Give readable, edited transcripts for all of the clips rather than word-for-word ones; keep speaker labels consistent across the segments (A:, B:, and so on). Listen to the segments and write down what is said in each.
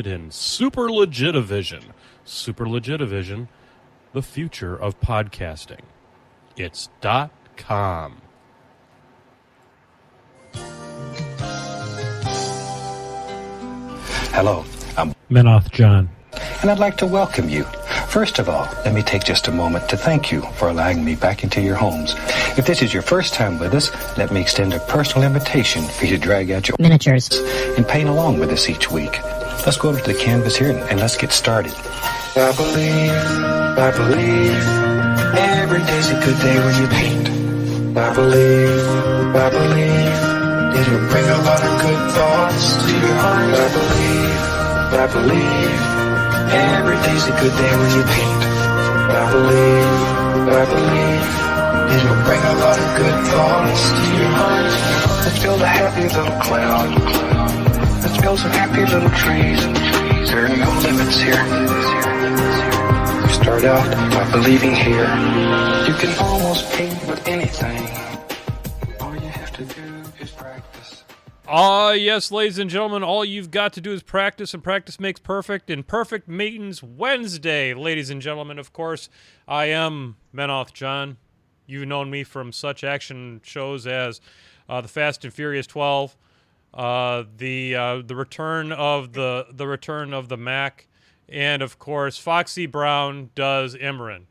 A: in Super Legitivision. Super Legitivision, the future of podcasting. It's .com.
B: Hello, I'm
C: Menoth John.
B: and I'd like to welcome you. First of all, let me take just a moment to thank you for allowing me back into your homes. If this is your first time with us, let me extend a personal invitation for you to drag out your
D: miniatures
B: and paint along with us each week. Let's go over to the canvas here and let's get started. I believe, every day's a good day when you paint. I believe, it'll bring a lot of good thoughts to your heart. I believe, every day's a good day when you paint. I believe, it'll bring a lot of good thoughts to your heart. Let's build a happy little cloud. Let's build some happy little trees. There are no limits here. You start out by believing here. You can almost paint with anything. All you have to do is practice.
A: Yes, ladies and gentlemen, all you've got to do is practice, and practice makes perfect, and perfect means Wednesday, ladies and gentlemen. Of course, I am Menoth John. You've known me from such action shows as the Fast and Furious 12, the return of the Mac, and of course, Foxy Brown does Imran.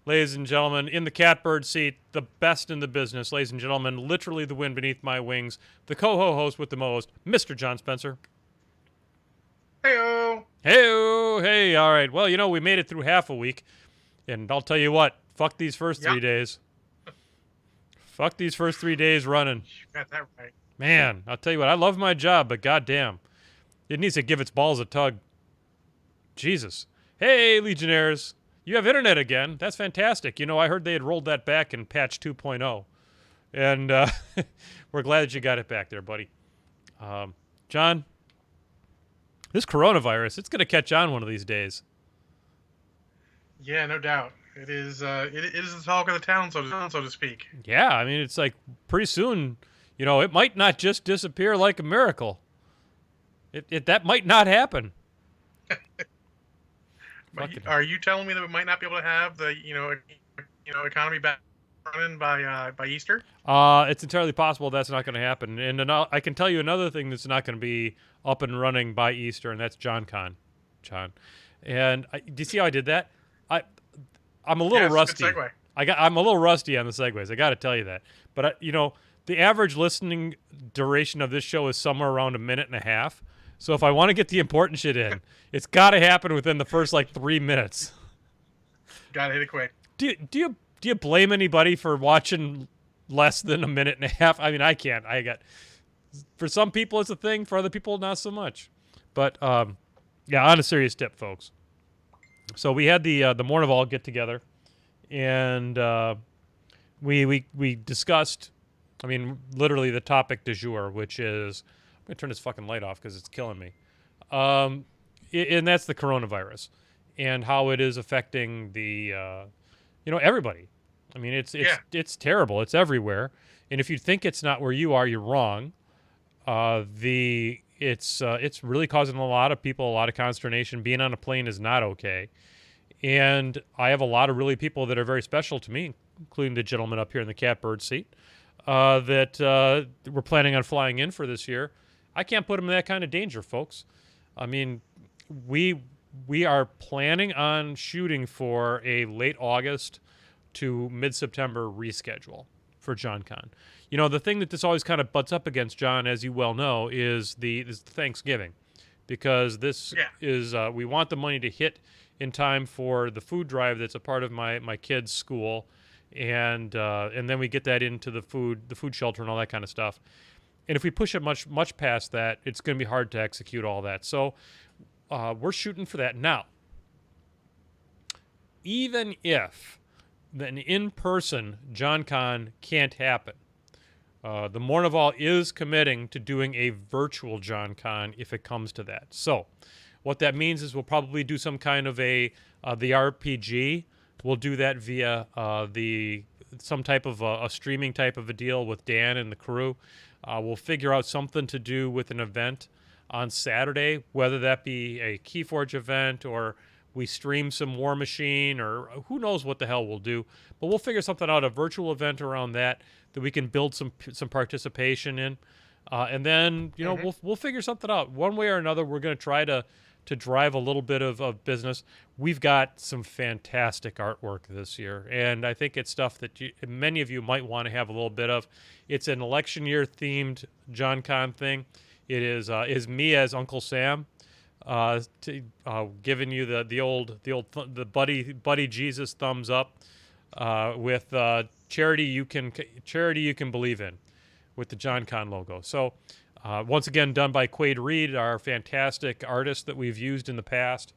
A: Ladies and gentlemen, in the catbird seat, the best in the business, ladies and gentlemen, literally the wind beneath my wings, the co-host with the most, Mr. John Spencer.
E: Hey-o.
A: Hey-o. Hey, all right. Well, we made it through half a week, and I'll tell you what, fuck these first 3 days. Fuck these first 3 days running.
E: You got that right.
A: Man, I'll tell you what, I love my job, but goddamn, it needs to give its balls a tug. Jesus. Hey, Legionnaires. You have internet again. That's fantastic. I heard they had rolled that back in patch 2.0. And we're glad that you got it back there, buddy. John, this coronavirus, it's going to catch on one of these days.
E: Yeah, no doubt. It is the talk of the town, so to speak.
A: Yeah, I mean, it's like pretty soon, it might not just disappear like a miracle. That might not happen.
E: Are you telling me that we might not be able to have the economy back running by Easter?
A: It's entirely possible that's not going to happen. And I can tell you another thing that's not going to be up and running by Easter, and that's JohnCon, John. And do you see how I did that? I'm a little rusty.
E: Good segue.
A: I'm a little rusty on the segues. I got to tell you that. But the average listening duration of this show is somewhere around a minute and a half. So if I want to get the important shit in, it's got to happen within the first 3 minutes.
E: Got to hit it quick.
A: Do you blame anybody for watching less than a minute and a half? I mean, I can't. For some people it's a thing. For other people, not so much. But yeah, on a serious tip, folks. So we had the Mournival get together, and we discussed. I mean, literally the topic du jour, which is. I'm going to turn this fucking light off because it's killing me. And that's the coronavirus and how it is affecting the, everybody. I mean, it's terrible. It's everywhere. And if you think it's not where you are, you're wrong. It's really causing a lot of people a lot of consternation. Being on a plane is not okay. And I have a lot of really people that are very special to me, including the gentleman up here in the catbird seat, that we're planning on flying in for this year. I can't put them in that kind of danger, folks. I mean, we are planning on shooting for a late August to mid-September reschedule for JohnCon. The thing that this always kind of butts up against, John, as you well know, is the Thanksgiving, because this is we want the money to hit in time for the food drive that's a part of my kids' school, and then we get that into the food shelter and all that kind of stuff. And if we push it much past that, it's going to be hard to execute all that. So we're shooting for that. Now, even if an in-person JohnCon can't happen, the Mournival is committing to doing a virtual JohnCon if it comes to that. So what that means is we'll probably do some kind of the RPG. We'll do that via some type of a streaming type of a deal with Dan and the crew. We'll figure out something to do with an event on Saturday, whether that be a Keyforge event or we stream some War Machine or who knows what the hell we'll do. But we'll figure something out, a virtual event around that we can build some participation in. And then, you know, we'll figure something out. One way or another, we're going to try to drive a little bit of business. We've got some fantastic artwork this year, and I think it's stuff that many of you might want to have a little bit of. It's an election year themed JohnCon thing. It is me as Uncle Sam, giving you the buddy Jesus thumbs up with charity you can believe in, with the JohnCon logo. So. Once again, done by Quade Reed, our fantastic artist that we've used in the past.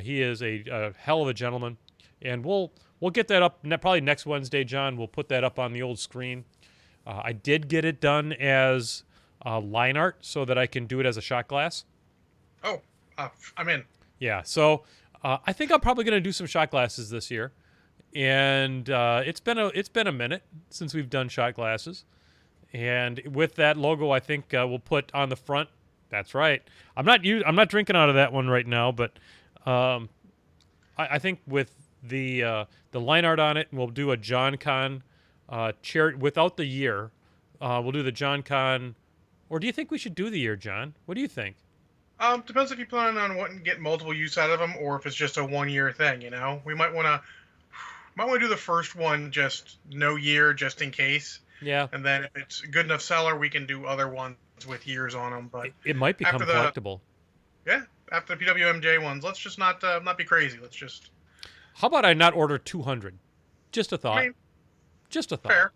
A: He is a hell of a gentleman, and we'll get that up probably next Wednesday, John. We'll put that up on the old screen. I did get it done as line art so that I can do it as a shot glass.
E: Oh, I'm in.
A: Yeah, so I think I'm probably going to do some shot glasses this year, and it's been a minute since we've done shot glasses. And with that logo, I think we'll put on the front. That's right. I'm not drinking out of that one right now, but I think with the line art on it, we'll do a JohnCon charity without the year. We'll do the JohnCon, or do you think we should do the year, John? What do you think?
E: Depends if you plan on wanting to get multiple use out of them, or if it's just a 1 year thing. You know, we might want to do the first one just no year, just in case.
A: Yeah.
E: And then if it's a good enough seller, we can do other ones with years on them. But
A: it might become collectible.
E: Yeah, after the PwMJ ones, let's just not be crazy. Let's just.
A: How about I not order 200? Just a thought.
E: I mean,
A: just a thought.
E: Fair.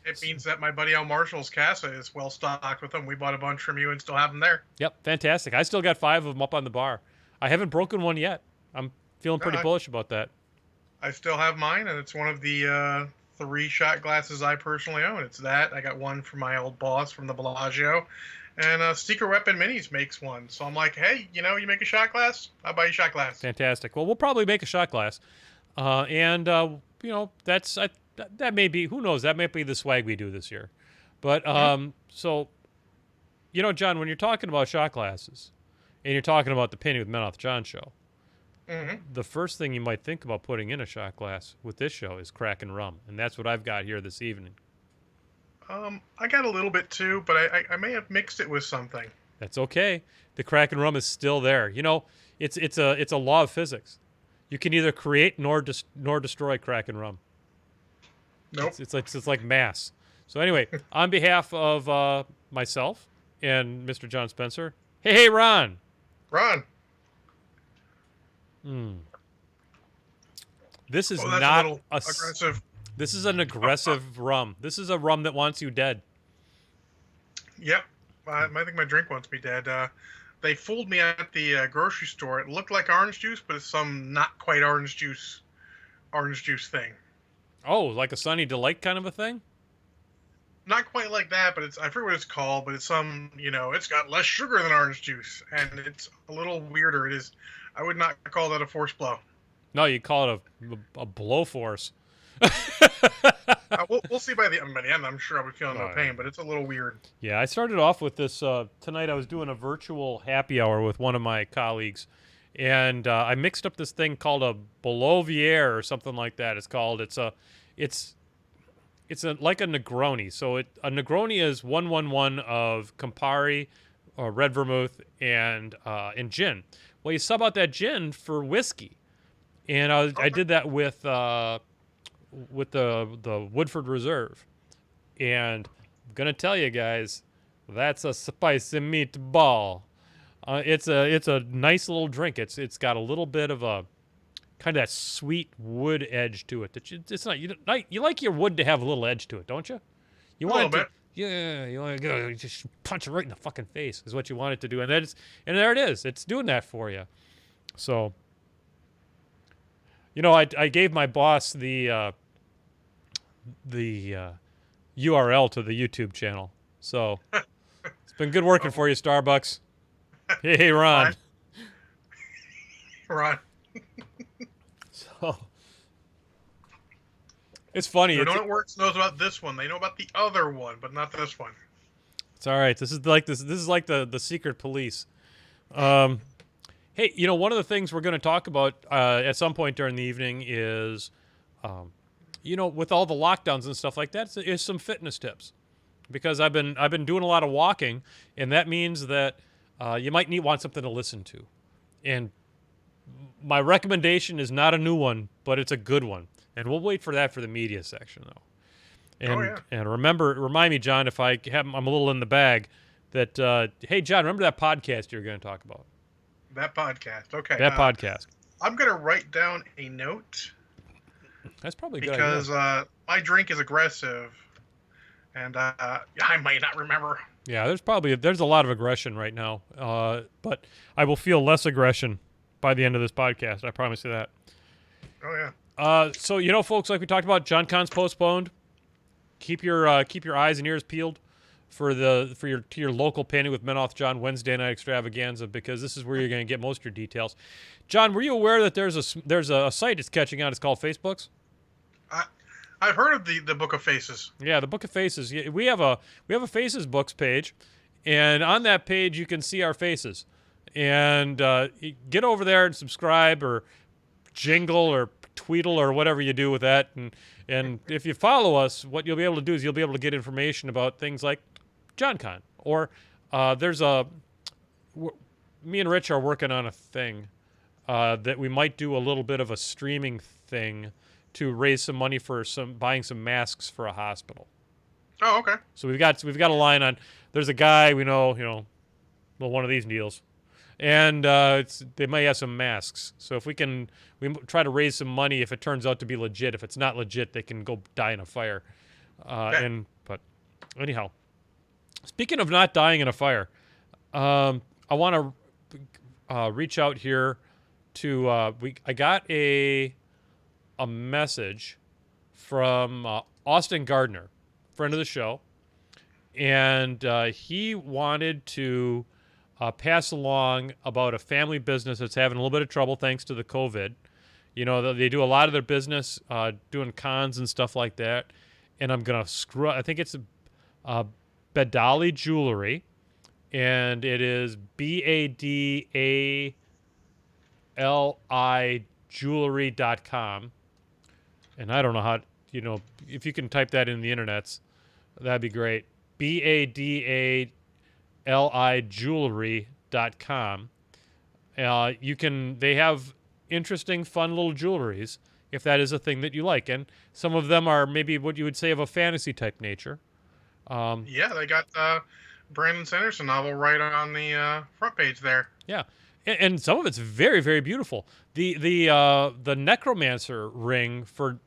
E: It means that my buddy Al Marshall's casa is well stocked with them. We bought a bunch from you and still have them there.
A: Yep, fantastic. I still got 5 of them up on the bar. I haven't broken one yet. I'm feeling pretty bullish about that.
E: I still have mine, and it's one of the 3 shot glasses I personally own. It's that. I got one from my old boss from the Bellagio, and Secret Weapon Minis makes one. So I'm like, hey, you make a shot glass? I'll buy you a shot glass.
A: Fantastic. Well, we'll probably make a shot glass, and that may be, who knows, that might be the swag we do this year. But so, John, when you're talking about shot glasses, and you're talking about the Painting with Men Off John show, the first thing you might think about putting in a shot glass with this show is Kraken rum, and that's what I've got here this evening.
E: I got a little bit too, but I may have mixed it with something.
A: That's okay. The Kraken rum is still there. It's a law of physics. You can either create nor destroy Kraken rum.
E: Nope.
A: It's like mass. So anyway, on behalf of myself and Mr. John Spencer, hey, Ron.
E: Ron.
A: This is
E: that's
A: not
E: a little aggressive.
A: This is an aggressive rum. This is a rum that wants you dead.
E: Yep. I think my drink wants me dead. They fooled me at the grocery store. It looked like orange juice, but it's some not quite orange juice thing.
A: Oh, like a Sunny Delight kind of a thing?
E: Not quite like that, but I forget what it's called, but it's some, it's got less sugar than orange juice, and it's a little weirder. It is, I would not call that a force blow.
A: No, you call it a blow force.
E: We'll see by the end. I'm sure I'll be feeling no pain, but it's a little weird.
A: Yeah, I started off with this tonight. I was doing a virtual happy hour with one of my colleagues, and I mixed up this thing called a Boulevier or something like that. It's called. It's like a Negroni. So a Negroni is 111 of Campari, red vermouth, and gin. Well, you sub out that gin for whiskey, and I did that with the Woodford Reserve, and I'm gonna tell you guys, that's a spicy meatball. It's a nice little drink. It's got a little bit of a kind of that sweet wood edge to it. It's not you like your wood to have a little edge to it, don't you? You want it to, yeah. You want to go just punch it right in the fucking face is what you want it to do, and there it is. It's doing that for you. So, I gave my boss the URL to the YouTube channel. So it's been good working for you, Starbucks. Hey, Ron.
E: Ron.
A: So it's funny.
E: Donut Works knows about this one. They know about the other one, but not this one.
A: It's all right. This is like this. This is like the secret police. Hey, one of the things we're going to talk about at some point during the evening is, with all the lockdowns and stuff like that, is some fitness tips, because I've been doing a lot of walking, and that means that you might want something to listen to, and my recommendation is not a new one, but it's a good one, and we'll wait for that for the media section though. And remind me, John, if I'm a little in the bag, that hey, John, remember that podcast you were going to talk about?
E: That podcast. Okay.
A: That podcast.
E: I'm going to write down a note.
A: That's probably good.
E: Because my drink is aggressive, and I might not remember.
A: Yeah, there's a lot of aggression right now, but I will feel less aggression by the end of this podcast. I promise you that.
E: Oh yeah.
A: So folks, like we talked about, JohnCon's postponed. Keep your eyes and ears peeled for your local Panning with Menoth John Wednesday night extravaganza, because this is where you're going to get most of your details. John, were you aware that there's a site that's catching on? It's called Facebooks.
E: I've heard of the Book of Faces.
A: Yeah, the Book of Faces. We have a Faces Books page, and on that page you can see our faces. And get over there and subscribe, or jingle, or tweetle, or whatever you do with that. And if you follow us, what you'll be able to do is you'll be able to get information about things like JohnCon, or me and Rich are working on a thing that we might do a little bit of a streaming thing to raise some money for buying some masks for a hospital.
E: Oh, okay.
A: So we've got a line on. There's a guy we know, one of these deals, and they may have some masks. So if we try to raise some money if it turns out to be legit. If it's not legit, they can go die in a fire. But anyhow, speaking of not dying in a fire, I want to reach out here to I got a message from Austin Gardner, friend of the show, and he wanted to pass along about a family business that's having a little bit of trouble thanks to the COVID. They do a lot of their business doing cons and stuff like that, and I'm gonna I think it's Badali Jewelry, and it is BADALI jewelry.com. And I don't know how, if you can type that in the internets, that'd be great. BADALI jewelry.com. They have interesting, fun little jewelries, if that is a thing that you like. And some of them are maybe what you would say of a fantasy type nature.
E: Yeah, they got Brandon Sanderson novel right on the front page there.
A: Yeah. And some of it's very, very beautiful. The necromancer ring for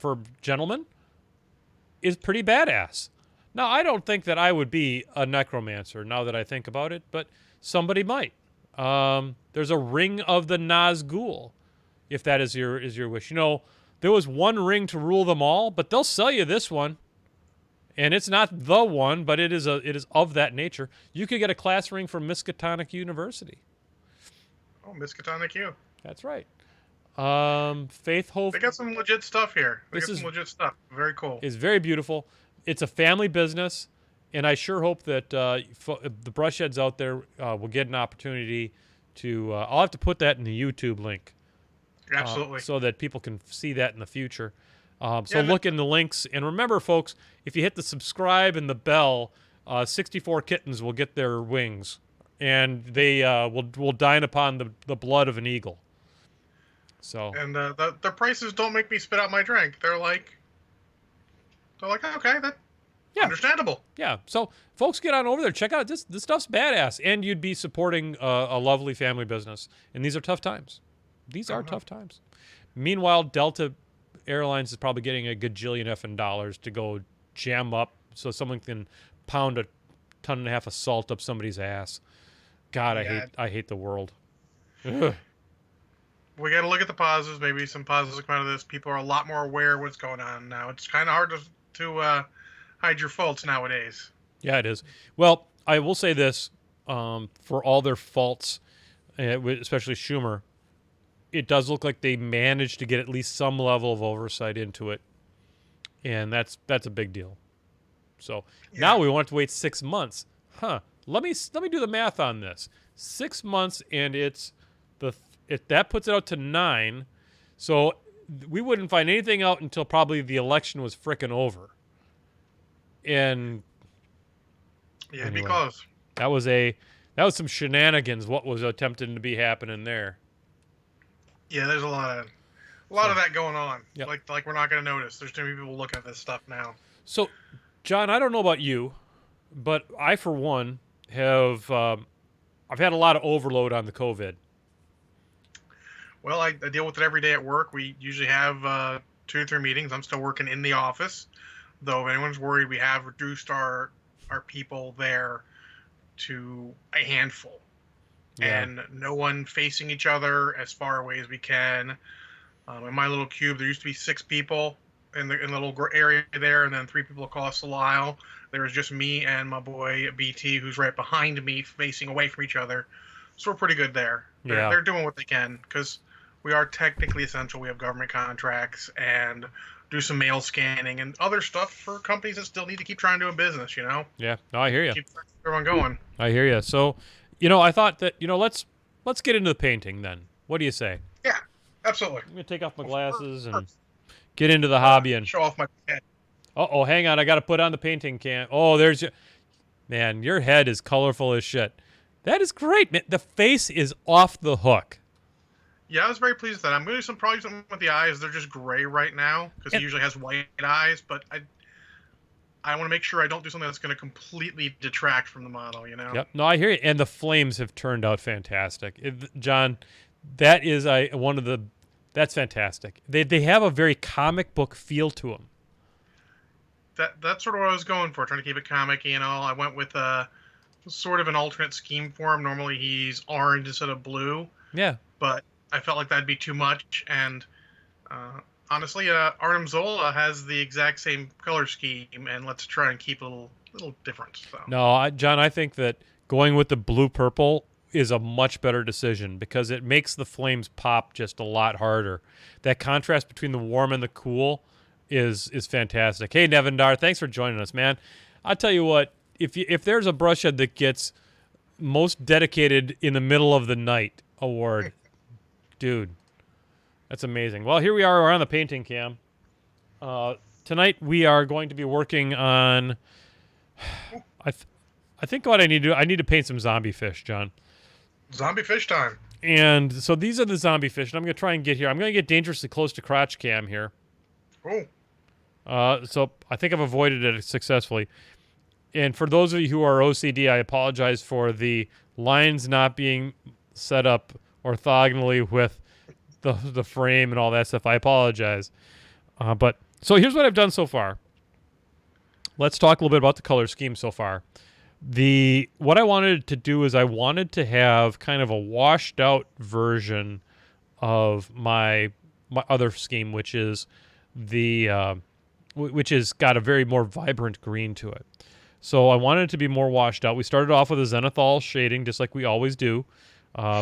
A: gentlemen is pretty badass. Now, I don't think that I would be a necromancer now that I think about it, but somebody might. There's a ring of the Nazgul, if that is your wish. There was one ring to rule them all, but they'll sell you this one. And it's not the one, but it is of that nature. You could get a class ring from Miskatonic University.
E: Oh, Miskatonic U.
A: That's right. Faith Hope.
E: They got some legit stuff here. Some legit stuff. Very cool.
A: It's very beautiful. It's a family business, and I sure hope that the Brushheads out there will get an opportunity to. I'll have to put that in the YouTube link.
E: Absolutely.
A: So that people can see that in the future. Look in the links, and remember, folks, if you hit the subscribe and the bell, 64 kittens will get their wings. And they will dine upon the blood of an eagle. So. And
E: the prices don't make me spit out my drink. They're like, okay, understandable.
A: Yeah. So, folks, get on over there. Check out this. This stuff's badass, and you'd be supporting a lovely family business. And these are tough times. These are tough times. Meanwhile, Delta Airlines is probably getting a gajillion effing dollars to go jam up so someone can pound a ton and a half of salt up somebody's ass. God, I hate the world. Ugh.
E: We got to look at the positives. Maybe some positives come out of this. People are a lot more aware of what's going on now. It's kind of hard to hide your faults nowadays.
A: Yeah, it is. Well, I will say this: for all their faults, especially Schumer, it does look like they managed to get at least some level of oversight into it, and that's a big deal. So now we won't have to wait 6 months. let me do the math on this. 6 months, and that puts it out to 9. So we wouldn't find anything out until probably the election was frickin' over. And
E: Yeah,
A: anyway,
E: because
A: that was some shenanigans. What was attempting to be happening there?
E: yeah, there's a lot of that going on.
A: Yep.
E: Like we're not going to notice. There's too many people looking at this stuff now.
A: So, John, I don't know about you, but I, for one, have I've had a lot of overload on the COVID.
E: Well, I deal with it every day at work. We usually have 2 or 3 meetings. I'm still working in the office, though. If anyone's worried, we have reduced our people there to a handful, and no one facing each other as far away as we can. In my little cube, there used to be 6 people in the little area there, and then 3 people across the aisle. There was just me and my boy BT, who's right behind me, facing away from each other. So we're pretty good there. They're doing what they can because we are technically essential. We have government contracts and do some mail scanning and other stuff for companies that still need to keep trying to do a business, you know?
A: Yeah, no, I hear you.
E: Keep everyone going.
A: I hear you. So, I thought that, let's get into the painting then. What do you say?
E: Yeah, absolutely.
A: I'm going to take off my glasses and get into the hobby and
E: show off my head.
A: Uh-oh, hang on. I got to put on the painting cam. Oh, there's your... Man, your head is colorful as shit. That is great, man. The face is off the hook.
E: Yeah, I was very pleased with that. I'm going to do probably something with the eyes. They're just gray right now because he usually has white eyes, but I want to make sure I don't do something that's going to completely detract from the model, you know?
A: Yep. No, I hear you. And the flames have turned out fantastic. John, that is that's fantastic. They have a very comic book feel to them.
E: That's sort of what I was going for, trying to keep it comic-y and all. I went with sort of an alternate scheme for him. Normally he's orange instead of blue. Yeah. But I felt like that'd be too much, and honestly, Arnim Zola has the exact same color scheme, and let's try and keep a little different. So.
A: No, John, I think that going with the blue-purple is a much better decision because it makes the flames pop just a lot harder. That contrast between the warm and the cool is fantastic. Hey, Nevendar, thanks for joining us, man. I'll tell you what, if there's a brushhead that gets most dedicated in the middle of the night award, dude, that's amazing. Well, here we are. We're on the painting cam. Tonight we are going to be working on. I think what I need to paint some zombie fish, John.
E: Zombie fish time.
A: And so these are the zombie fish, and I'm going to try and get here. I'm going to get dangerously close to crotch cam here.
E: Oh.
A: So I think I've avoided it successfully. And for those of you who are OCD, I apologize for the lines not being set up orthogonally with the frame and all that stuff. I apologize. But so here's what I've done so far. Let's talk a little bit about the color scheme so far. What I wanted to do is I wanted to have kind of a washed out version of my other scheme, which is which has got a very more vibrant green to it. So I wanted it to be more washed out. We started off with a zenithal shading, just like we always do.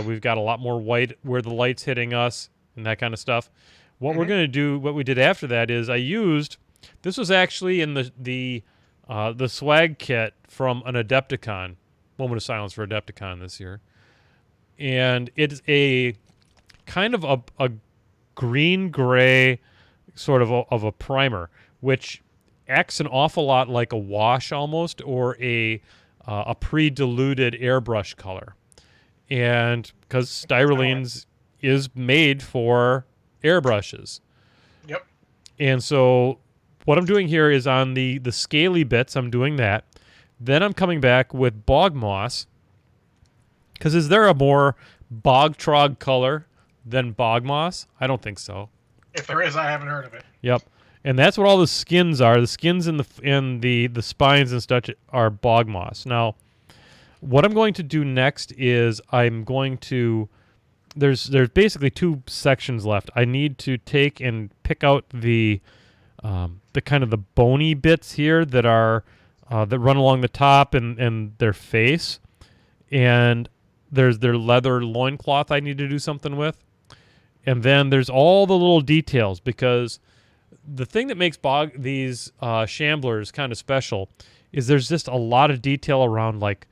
A: We've got a lot more white where the light's hitting us and that kind of stuff. What we're going to do, what we did after that is this was actually in the swag kit from an Adepticon, Moment of Silence for Adepticon this year. And it's a kind of a green-gray sort of a primer, which acts an awful lot like a wash almost, or a pre-diluted airbrush color. And because styrolene is made for airbrushes.
E: Yep.
A: And so what I'm doing here is on the scaly bits, I'm doing that. Then I'm coming back with bog moss. Because is there a more bog trog color than bog moss? I don't think so.
E: If there is, I haven't heard of it.
A: Yep. And that's what all the skins are. The skins and the spines and such are bog moss. Now, what I'm going to do next is I'm going to there's basically 2 sections left. I need to take and pick out the kind of the bony bits here that are that run along the top and their face, and there's their leather loincloth I need to do something with, and then there's all the little details, because the thing that makes these shamblers kind of special is there's just a lot of detail around, like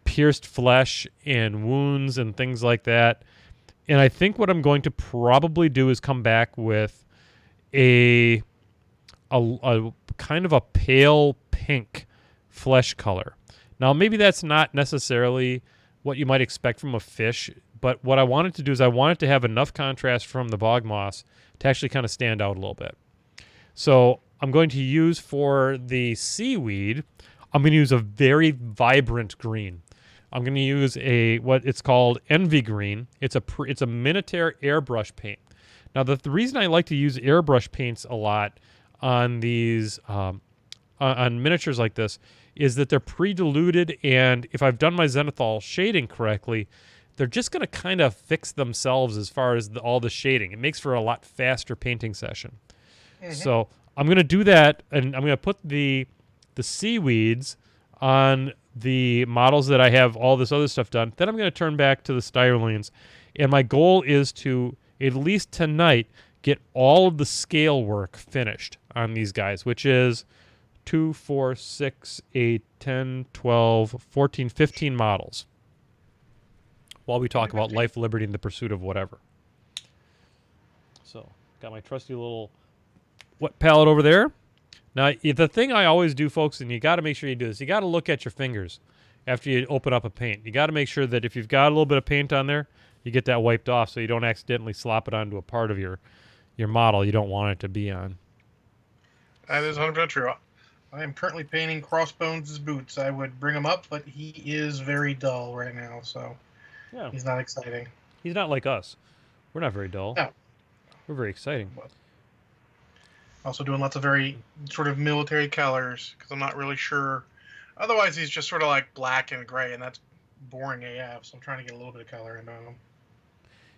A: pierced flesh and wounds and things like that. And I think what I'm going to probably do is come back with a kind of a pale pink flesh color. Now, maybe that's not necessarily what you might expect from a fish, but what I wanted to do is I wanted to have enough contrast from the bog moss to actually kind of stand out a little bit. So I'm going to use for the seaweed, I'm going to use a very vibrant green. I'm going to use what it's called Envy Green. It's a Minotaur airbrush paint. Now, the reason I like to use airbrush paints a lot on these on miniatures like this is that they're pre-diluted, and if I've done my zenithal shading correctly, they're just going to kind of fix themselves as far as all the shading. It makes for a lot faster painting session. Mm-hmm. So I'm going to do that, and I'm going to put the seaweeds on the models that I have all this other stuff done. Then I'm going to turn back to the styrolines, and my goal is to, at least tonight, get all of the scale work finished on these guys, which is 2, 4, 6, 8, 10, 12, 14, 15 models, while we talk about life, liberty, and the pursuit of whatever. So, got my trusty little wet palette over there. Now, the thing I always do, folks, and you got to make sure you do this, you got to look at your fingers after you open up a paint. You got to make sure that if you've got a little bit of paint on there, you get that wiped off so you don't accidentally slop it onto a part of your model you don't want it to be on.
E: That is 100% true. I am currently painting Crossbones' boots. I would bring him up, but he is very dull right now, so yeah, he's not exciting.
A: He's not like us. We're not very dull.
E: No.
A: We're very exciting.
E: But also doing lots of very sort of military colors, because I'm not really sure. Otherwise, he's just sort of like black and gray, and that's boring AF, so I'm trying to get a little bit of color into him.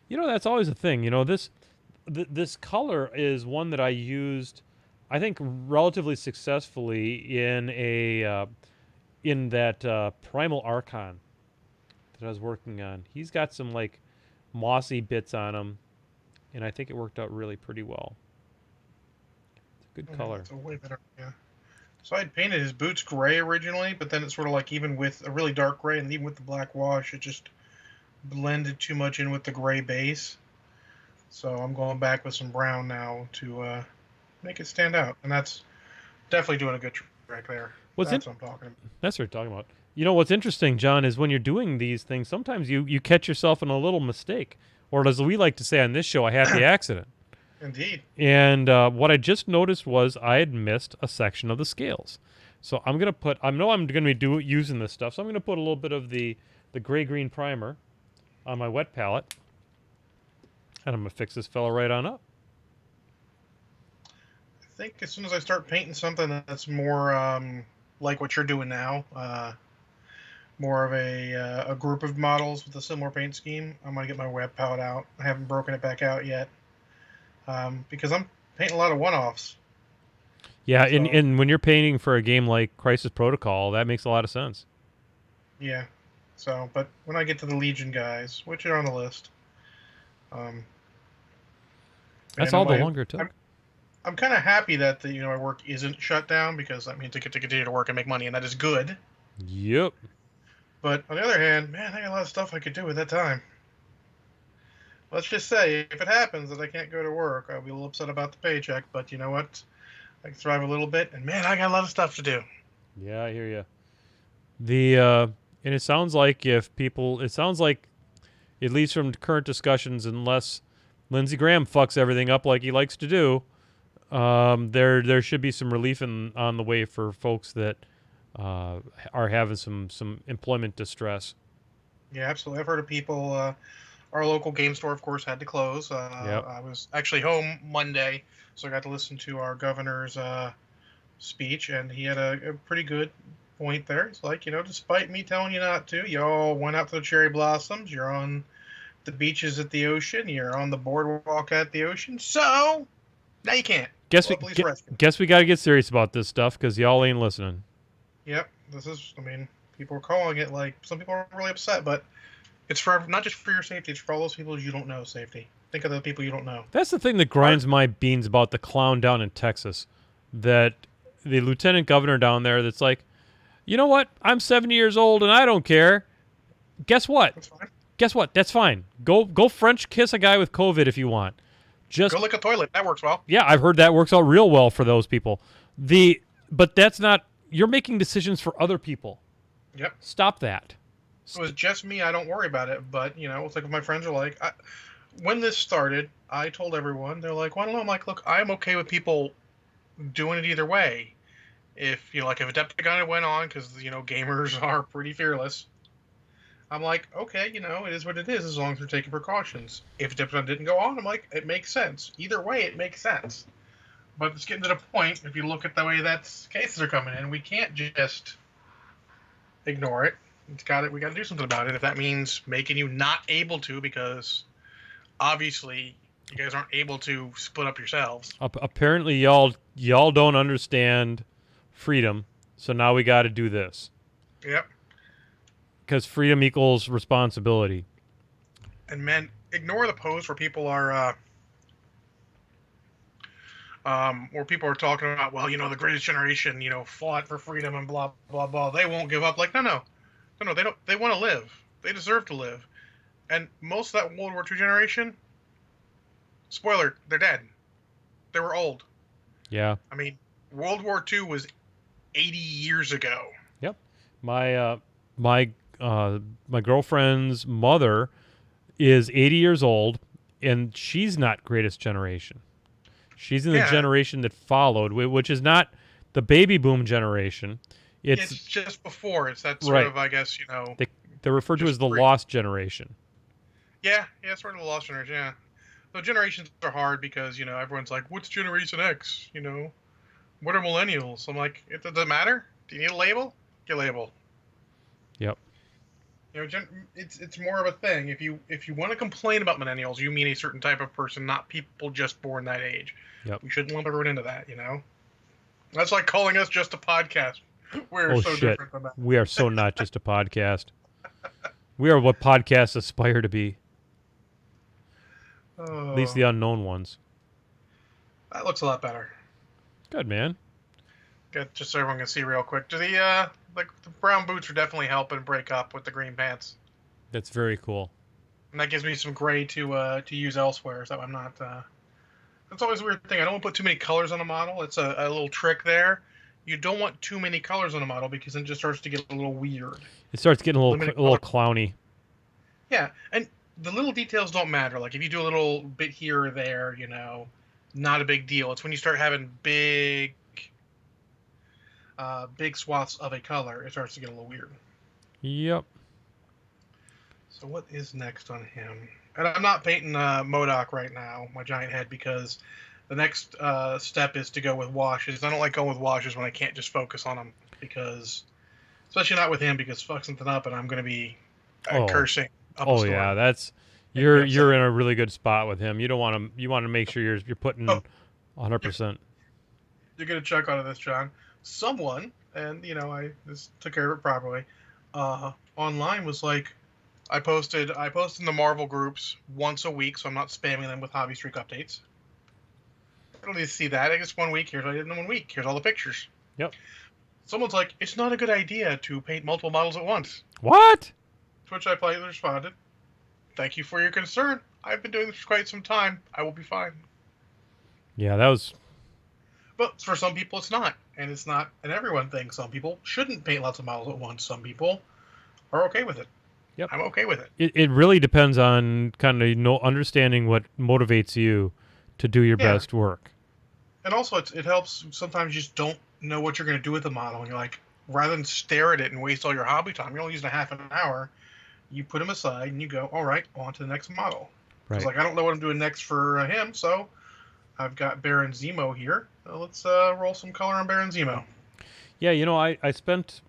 A: You know, that's always a thing. You know, this color is one that I used, I think, relatively successfully in that Primal Archon that I was working on. He's got some like mossy bits on him, and I think it worked out really pretty well. It's a good color.
E: It's a way better, yeah. So I had painted his boots gray originally, but then it's sort of like even with a really dark gray and even with the black wash, it just blended too much in with the gray base. So I'm going back with some brown now to make it stand out, and that's definitely doing a good trick there. That's what I'm talking about.
A: That's what you're talking about. You know what's interesting, John, is when you're doing these things, sometimes you catch yourself in a little mistake, or as we like to say on this show, a happy accident.
E: Indeed.
A: And what I just noticed was I had missed a section of the scales. So I'm going to put, I know I'm going to be using this stuff, so I'm going to put a little bit of the gray-green primer on my wet palette, and I'm going to fix this fella right on up.
E: I think as soon as I start painting something that's more like what you're doing now, more of a group of models with a similar paint scheme, I'm going to get my wet palette out. I haven't broken it back out yet. Because I'm painting a lot of one-offs.
A: Yeah, so, and when you're painting for a game like Crisis Protocol, that makes a lot of sense.
E: Yeah. So, but when I get to the Legion guys, which are on the list,
A: that's all the longer it took.
E: I'm kind of happy that my work isn't shut down, because that means I get to continue to work and make money, and that is good.
A: Yep.
E: But on the other hand, man, I got a lot of stuff I could do with that time. Let's just say, if it happens that I can't go to work, I'll be a little upset about the paycheck, but you know what? I can thrive a little bit, and man, I got a lot of stuff to do.
A: Yeah, I hear you. And it sounds like at least from current discussions, unless Lindsey Graham fucks everything up like he likes to do, there should be some relief on the way for folks that are having some employment distress.
E: Yeah, absolutely. I've heard of people. Our local game store, of course, had to close.
A: Yep.
E: I was actually home Monday, so I got to listen to our governor's speech, and he had a pretty good point there. It's like, despite me telling you not to, you all went out to the cherry blossoms, you're on the beaches at the ocean, you're on the boardwalk at the ocean, so now you can't.
A: Guess we got to get serious about this stuff, because y'all ain't listening.
E: Yep. People are calling it, like, some people are really upset, but it's for not just for your safety, it's for all those people you don't know safety. Think of the people you don't know.
A: That's the thing that grinds my beans about the clown down in Texas. That the lieutenant governor down there that's like, you know what? I'm 70 years old and I don't care. Guess what?
E: That's fine.
A: Guess what? That's fine. Go French kiss a guy with COVID if you want. Just
E: Go lick a toilet. That works well.
A: yeah, I've heard that works out real well for those people. But that's not. You're making decisions for other people.
E: Yep.
A: Stop that.
E: If it was just me, I don't worry about it. But, it's like if my friends are like, when this started, I told everyone, they're like, well, I don't know. I'm like, look, I'm okay with people doing it either way. If, like if Adepticon went on, because, gamers are pretty fearless, I'm like, okay, it is what it is as long as we're taking precautions. If Adepticon didn't go on, I'm like, it makes sense. Either way, it makes sense. But it's getting to the point, if you look at the way that cases are coming in, we can't just ignore it. We got to do something about it. If that means making you not able to, because obviously you guys aren't able to split up yourselves.
A: Apparently, y'all don't understand freedom, so now we got to do this.
E: Yep.
A: Because freedom equals responsibility.
E: And men, ignore the post where people are, where people are talking about, well, the greatest generation, fought for freedom and blah blah blah. They won't give up. Like, no, they don't. They want to live. They deserve to live. And most of that World War II generation, spoiler, they're dead. They were old.
A: Yeah.
E: I mean, World War II was 80 years ago.
A: Yep. My girlfriend's mother is 80 years old, and she's not greatest generation. She's in the generation that followed, which is not the baby boom generation. It's
E: just before. It's that sort of, I guess,
A: they're referred to as the lost generation.
E: Yeah, sort of the lost generation, yeah. So generations are hard because, everyone's like, what's Generation X? What are millennials? I'm like, it doesn't matter. Do you need a label? Get a label.
A: Yep.
E: It's more of a thing. If you want to complain about millennials, you mean a certain type of person, not people just born that age.
A: Yep.
E: We shouldn't lump everyone into that, That's like calling us just a podcast. We're so different than that.
A: We are so not just a podcast. We are what podcasts aspire to be. At least the unknown ones.
E: That looks a lot better.
A: Good, man.
E: Good, just so everyone can see real quick. Do the brown boots are definitely helping break up with the green pants.
A: That's very cool.
E: And that gives me some gray to use elsewhere, so I'm not. That's always a weird thing. I don't want to put too many colors on a model. It's a little trick there. You don't want too many colors on a model because then it just starts to get a little weird.
A: It starts getting a little clowny.
E: Yeah, and the little details don't matter. Like if you do a little bit here or there, not a big deal. It's when you start having big swaths of a color, it starts to get a little weird.
A: Yep.
E: So what is next on him? And I'm not painting MODOK right now, my giant head, because the next step is to go with washes. I don't like going with washes when I can't just focus on them, because, especially not with him, because fuck something up and I'm going to be cursing up a storm.
A: Yeah, that's you're in a really good spot with him. You don't want to. You want to make sure you're putting 100%.
E: You're going to chuck out of this, John. Someone, and I just took care of it properly, online was like, I post in the Marvel groups once a week, so I'm not spamming them with Hobby Streak updates. I don't need to see that. I guess 1 week. Here's what I did in 1 week. Here's all the pictures.
A: Yep.
E: Someone's like, it's not a good idea to paint multiple models at once.
A: What?
E: To which I politely responded, thank you for your concern. I've been doing this for quite some time. I will be fine.
A: Yeah, that was...
E: But for some people, it's not. And it's not an everyone thing. Some people shouldn't paint lots of models at once. Some people are okay with it.
A: Yep.
E: I'm okay with it.
A: It really depends on kind of understanding what motivates you to do your best work.
E: And also, it helps. Sometimes you just don't know what you're going to do with the model. And you're like, rather than stare at it and waste all your hobby time, you're only using a half an hour, you put them aside and you go, all right, on to the next model.
A: Right.
E: It's like, I don't know what I'm doing next for him, so I've got Baron Zemo here. So let's roll some color on Baron Zemo.
A: Yeah, I spent...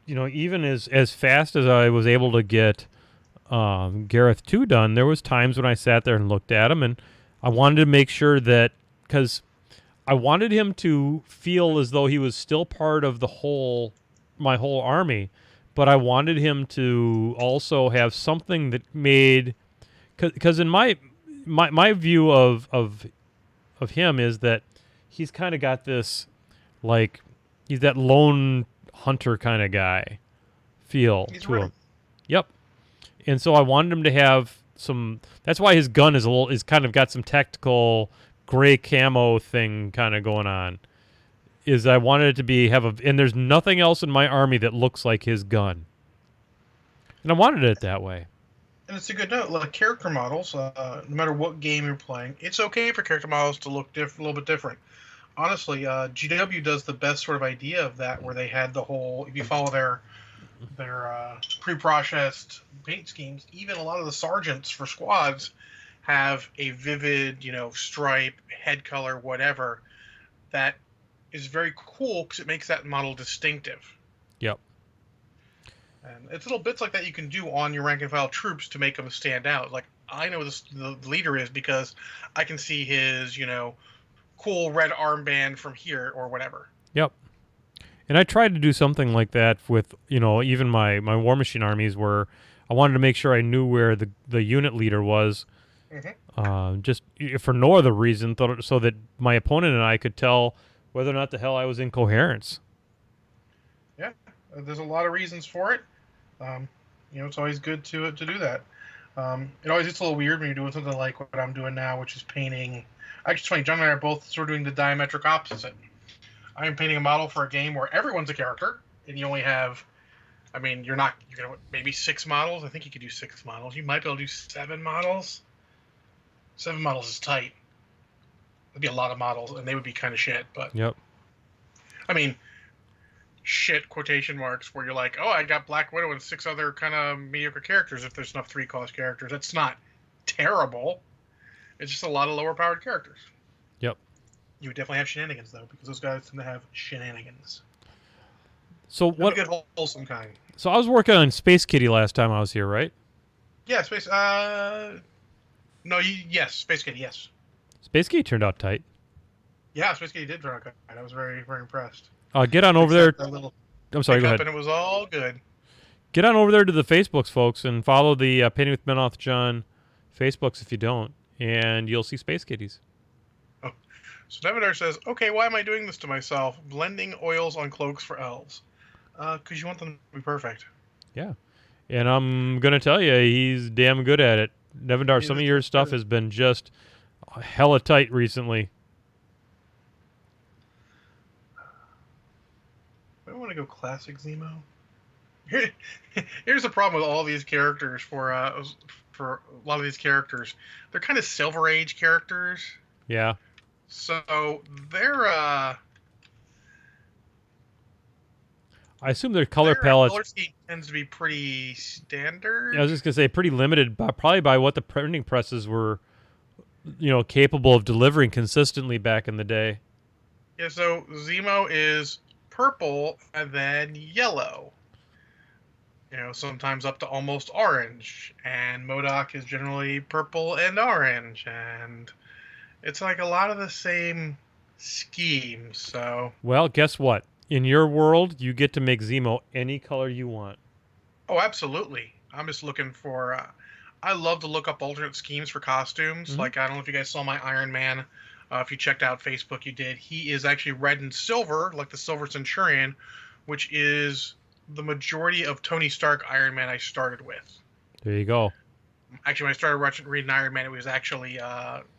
A: even as fast as I was able to get Gareth 2 done, there was times when I sat there and looked at him, and I wanted to make sure that, because I wanted him to feel as though he was still part of my whole army, but I wanted him to also have something that made, because in my view of him is that he's kind of got this, like, he's that lone hunter kind of guy feel
E: He's
A: to
E: right.
A: him. Yep. And so I wanted him to have some. That's why his gun is kind of got some tactical gray camo thing kind of going on. Is I wanted it to and there's nothing else in my army that looks like his gun, and I wanted it that way.
E: And it's a good note. Like character models, no matter what game you're playing, it's okay for character models to look a little bit different. Honestly, GW does the best sort of idea of that, where they had the whole. If you follow their pre-processed paint schemes, even a lot of the sergeants for squads have a vivid, stripe, head color, whatever. That is very cool because it makes that model distinctive.
A: Yep.
E: And it's little bits like that you can do on your rank and file troops to make them stand out. Like, I know the leader is because I can see his, cool red armband from here or whatever.
A: Yep. And I tried to do something like that with, even my War Machine armies, where I wanted to make sure I knew where the unit leader was, just for no other reason, so that my opponent and I could tell whether or not the hell I was in coherence.
E: Yeah, there's a lot of reasons for it. It's always good to do that. It always gets a little weird when you're doing something like what I'm doing now, which is painting. Actually, it's funny, John and I are both sort of doing the diametric opposite. I'm painting a model for a game where everyone's a character, and you only have, you're going to maybe 6 models. I think you could do 6 models. You might be able to do 7 models. 7 models is tight. It'd be a lot of models, and they would be kind of shit. But
A: yep.
E: Shit quotation marks, where you're like, oh, I got Black Widow and 6 other kind of mediocre characters. If there's enough 3-cost characters, that's not terrible. It's just a lot of lower powered characters.
A: Yep.
E: You would definitely have shenanigans though, because those guys tend to have shenanigans.
A: So what?
E: A good wholesome kind.
A: So I was working on Space Kitty last time I was here, right?
E: Yeah, Space. Yes, Space Kitty. Yes.
A: Space Kitty turned out tight.
E: Yeah, Space Kitty did turn out good. I was very, very impressed.
A: Get on over there. I'm sorry, go ahead.
E: And it was all good.
A: Get on over there to the Facebooks, folks, and follow the Painting with Menoth John Facebooks if you don't, and you'll see Space Kitties.
E: Oh. So Nevadar says, okay, why am I doing this to myself? Blending oils on cloaks for elves. Because you want them to be perfect.
A: Yeah. And I'm going to tell you, he's damn good at it. Nevadar, some of your stuff has been just hella tight recently.
E: I want to go classic Zemo. Here's the problem with all these characters for a lot of these characters. They're kind of Silver Age characters.
A: Yeah.
E: So they're
A: I assume their color palettes.
E: Color scheme tends to be pretty standard.
A: Yeah, I was just gonna say pretty limited, probably by what the printing presses were, capable of delivering consistently back in the day.
E: Yeah. So Zemo is purple and then yellow. Sometimes up to almost orange, and MODOK is generally purple and orange, and it's like a lot of the same schemes. So.
A: Well, guess what? In your world, you get to make Zemo any color you want.
E: Oh, absolutely. I'm just looking for... I love to look up alternate schemes for costumes.
A: Mm-hmm.
E: Like, I don't know if you guys saw my Iron Man. If you checked out Facebook, you did. He is actually red and silver, like the Silver Centurion, which is the majority of Tony Stark Iron Man I started with.
A: There you go.
E: Actually, when I started reading Iron Man, it was actually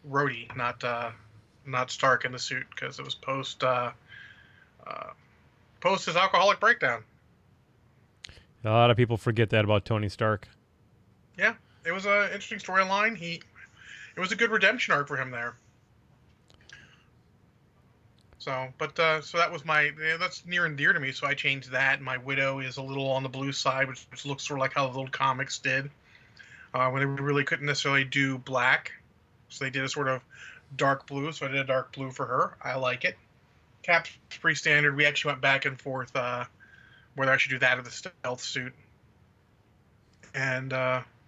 E: Rhodey, not Stark in the suit, because it was post his alcoholic breakdown.
A: A lot of people forget that about Tony Stark.
E: Yeah, it was an interesting storyline. It was a good redemption arc for him there. So that was that's near and dear to me. So I changed that. My Widow is a little on the blue side, which looks sort of like how the old comics did, when they really couldn't necessarily do black. So they did a sort of dark blue. So I did a dark blue for her. I like it. Cap's pretty standard. We actually went back and forth whether I should do that or the stealth suit. And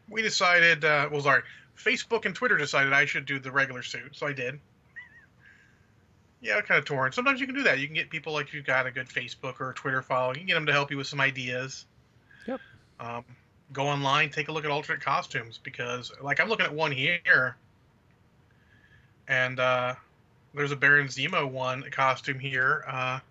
E: we decided, Facebook and Twitter decided I should do the regular suit. So I did. Yeah, kind of torn. Sometimes you can do that. You can get people like you've got a good Facebook or Twitter following. You can get them to help you with some ideas.
A: Yep.
E: Go online, take a look at alternate costumes, because like I'm looking at one here, and there's a Baron Zemo costume here.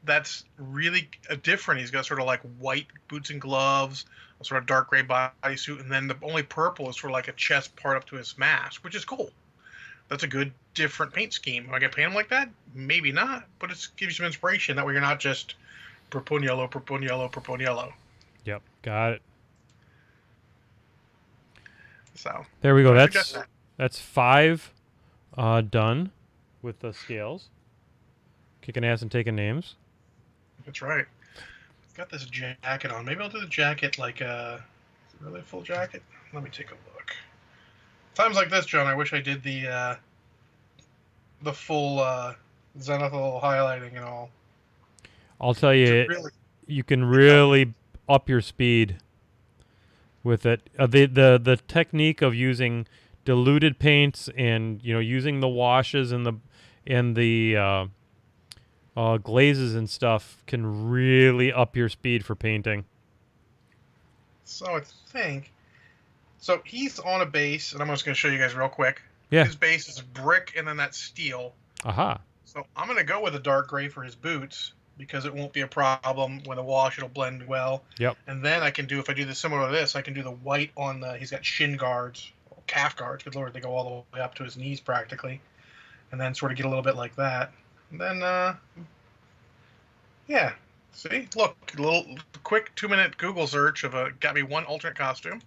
E: that's really different. He's got sort of like white boots and gloves, a sort of dark gray bodysuit, and then the only purple is for like a chest part up to his mask, which is cool. That's a good different paint scheme. Am I gonna paint him like that? Maybe not, but it gives you some inspiration. That way you're not just propone yellow, propone yellow, propone yellow.
A: Yep, got it.
E: So
A: There we go.
E: I suggest that.
A: That's 5 done with the scales. Kicking ass and taking names.
E: That's right. I've got this jacket on. Maybe I'll do the jacket like is it really a full jacket? Let me take a look. Times like this, John, I wish I did the full zenithal highlighting and all.
A: I'll tell you, you can really up your speed with it. The technique of using diluted paints and using the washes and the glazes and stuff can really up your speed for painting.
E: So I think. So he's on a base, and I'm just going to show you guys real quick.
A: Yeah.
E: His base is brick and then that steel.
A: Aha.
E: So I'm going to go with a dark gray for his boots because it won't be a problem when the wash. It'll blend well.
A: Yep.
E: And then I can do, if I do this similar to this, I can do the white on he's got shin guards, or calf guards. Good Lord, they go all the way up to his knees practically. And then sort of get a little bit like that. And then, yeah. See? Look, a little quick 2-minute Google search got me one alternate costume.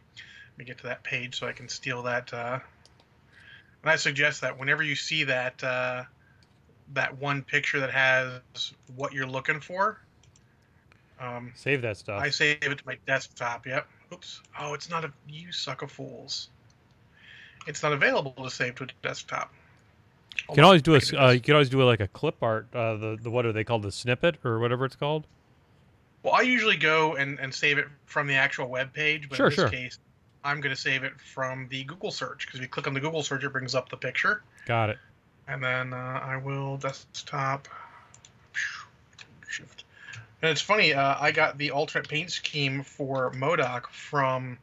E: Let me get to that page so I can steal that. And I suggest that whenever you see that that one picture that has what you're looking for,
A: save that stuff.
E: I save it to my desktop. Yep. Oops. Oh, it's not you suck of fools. It's not available to save to a desktop.
A: You can always do like a clip art. The what are they called? The snippet or whatever it's called.
E: Well, I usually go and save it from the actual web page, but in this case, I'm going to save it from the Google search, because if you click on the Google search, it brings up the picture.
A: Got it.
E: And then I will desktop shift. And it's funny, I got the alternate paint scheme for MODOK from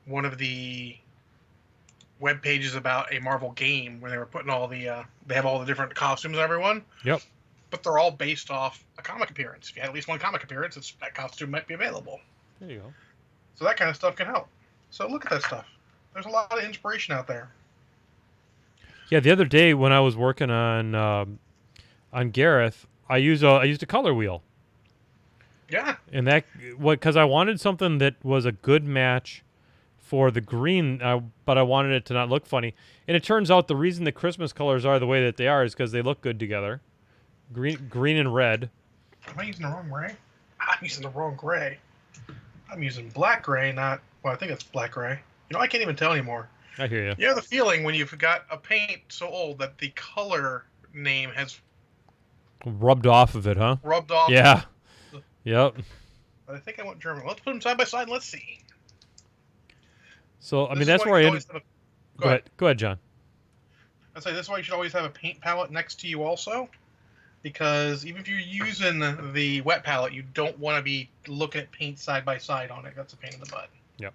E: one of the web pages about a Marvel game where they were putting all the they have all the different costumes of everyone.
A: Yep.
E: But they're all based off a comic appearance. If you had at least one comic appearance, that costume might be available.
A: There you go.
E: So that kind of stuff can help. So look at that stuff. There's a lot of inspiration out there.
A: Yeah, the other day when I was working on Gareth, I used a color wheel.
E: Yeah.
A: And because I wanted something that was a good match for the green, but I wanted it to not look funny. And it turns out the reason the Christmas colors are the way that they are is because they look good together. Green and red.
E: Am I using the wrong gray? I'm using the wrong gray. I'm using black gray, not... Well, I think it's black gray. I can't even tell anymore.
A: I hear you.
E: You know the feeling when you've got a paint so old that the color name has...
A: rubbed off of it, huh?
E: Rubbed off.
A: Yeah. Yep.
E: But I think I went German. Let's put them side by side and let's see.
A: So, I mean, that's where I ended... Go ahead, John.
E: I'd say this is why you should always have a paint palette next to you also. Because even if you're using the wet palette, you don't want to be looking at paint side by side on it. That's a pain in the butt.
A: Yep.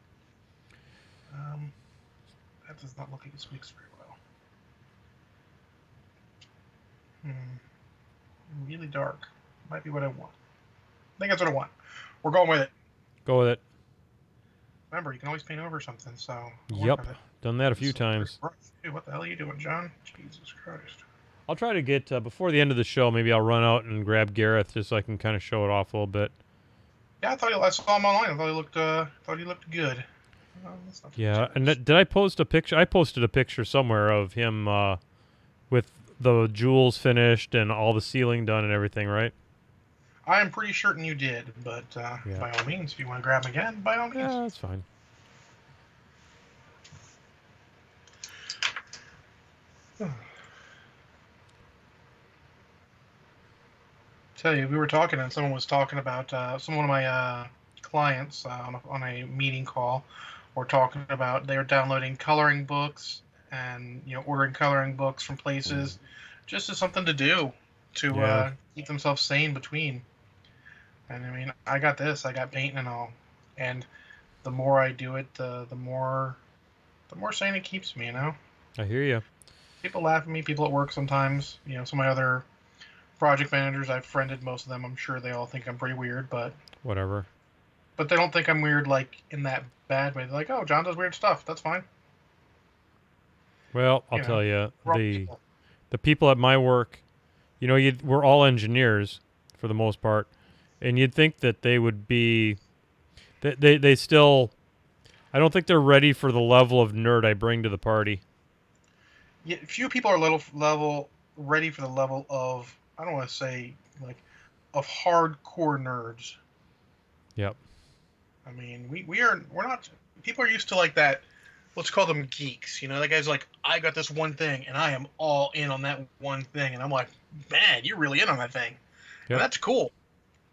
E: That does not look like it's mixed very well. Really dark. Might be what I want. I think that's what I want. We're going with it.
A: Go with it.
E: Remember, you can always paint over something, so...
A: Yep. Done that a few times.
E: Dude, what the hell are you doing, John? Jesus Christ.
A: I'll try to get, before the end of the show, maybe I'll run out and grab Gareth just so I can kind of show it off a little bit.
E: Yeah, I saw him online. I thought he looked good.
A: Yeah, and did I post a picture? I posted a picture somewhere of him with the jewels finished and all the sealing done and everything, right?
E: I am pretty certain you did, but by all means, if you want to grab him again, by all means.
A: Yeah, that's fine.
E: Tell you, we were talking, and someone was talking about one of my clients on a meeting call. Were talking about they were downloading coloring books and ordering coloring books from places, just as something to do to keep themselves sane between. And I mean, I got painting and all, and the more I do it, the more sane it keeps me.
A: I hear you.
E: People laugh at me. People at work sometimes. Some of my other project managers. I've friended most of them. I'm sure they all think I'm pretty weird,
A: Whatever.
E: but they don't think I'm weird like in that bad way. They're like, oh, John does weird stuff. That's fine.
A: Well, I'll
E: You know,
A: tell you,
E: we're all
A: the
E: people.
A: the people at my work, we're all engineers for the most part, and you'd think that they would be, they still, I don't think they're ready for the level of nerd I bring to the party.
E: Yeah, few people are level ready for the level of, I don't want to say like, of hardcore nerds.
A: Yep.
E: I mean, we're not, people are used to like that. Let's call them geeks. That guy's like, I got this one thing and I am all in on that one thing, and I'm like, man, you're really in on that thing, and
A: Yep.
E: that's cool.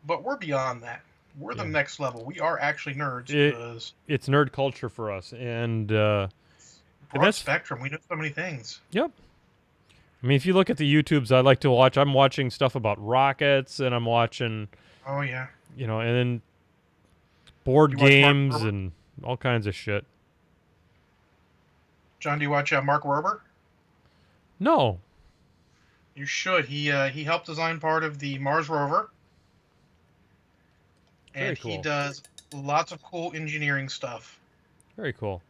E: But we're beyond that. We're the
A: Yeah.
E: next level. We are actually nerds
A: It-
E: because
A: It's nerd culture for us, and
E: broad
A: that's-
E: spectrum. We know so many things.
A: yep. I mean, if you look at the YouTubes I like to watch, I'm watching stuff about rockets, and I'm watching,
E: Oh yeah.
A: and then board
E: You watch Mark
A: games
E: Rober?
A: and all kinds of shit.
E: John, do you watch Mark Rober?
A: No.
E: You should. He helped design part of the Mars rover,
A: Very
E: and
A: cool.
E: he does lots of cool engineering stuff.
A: Very cool.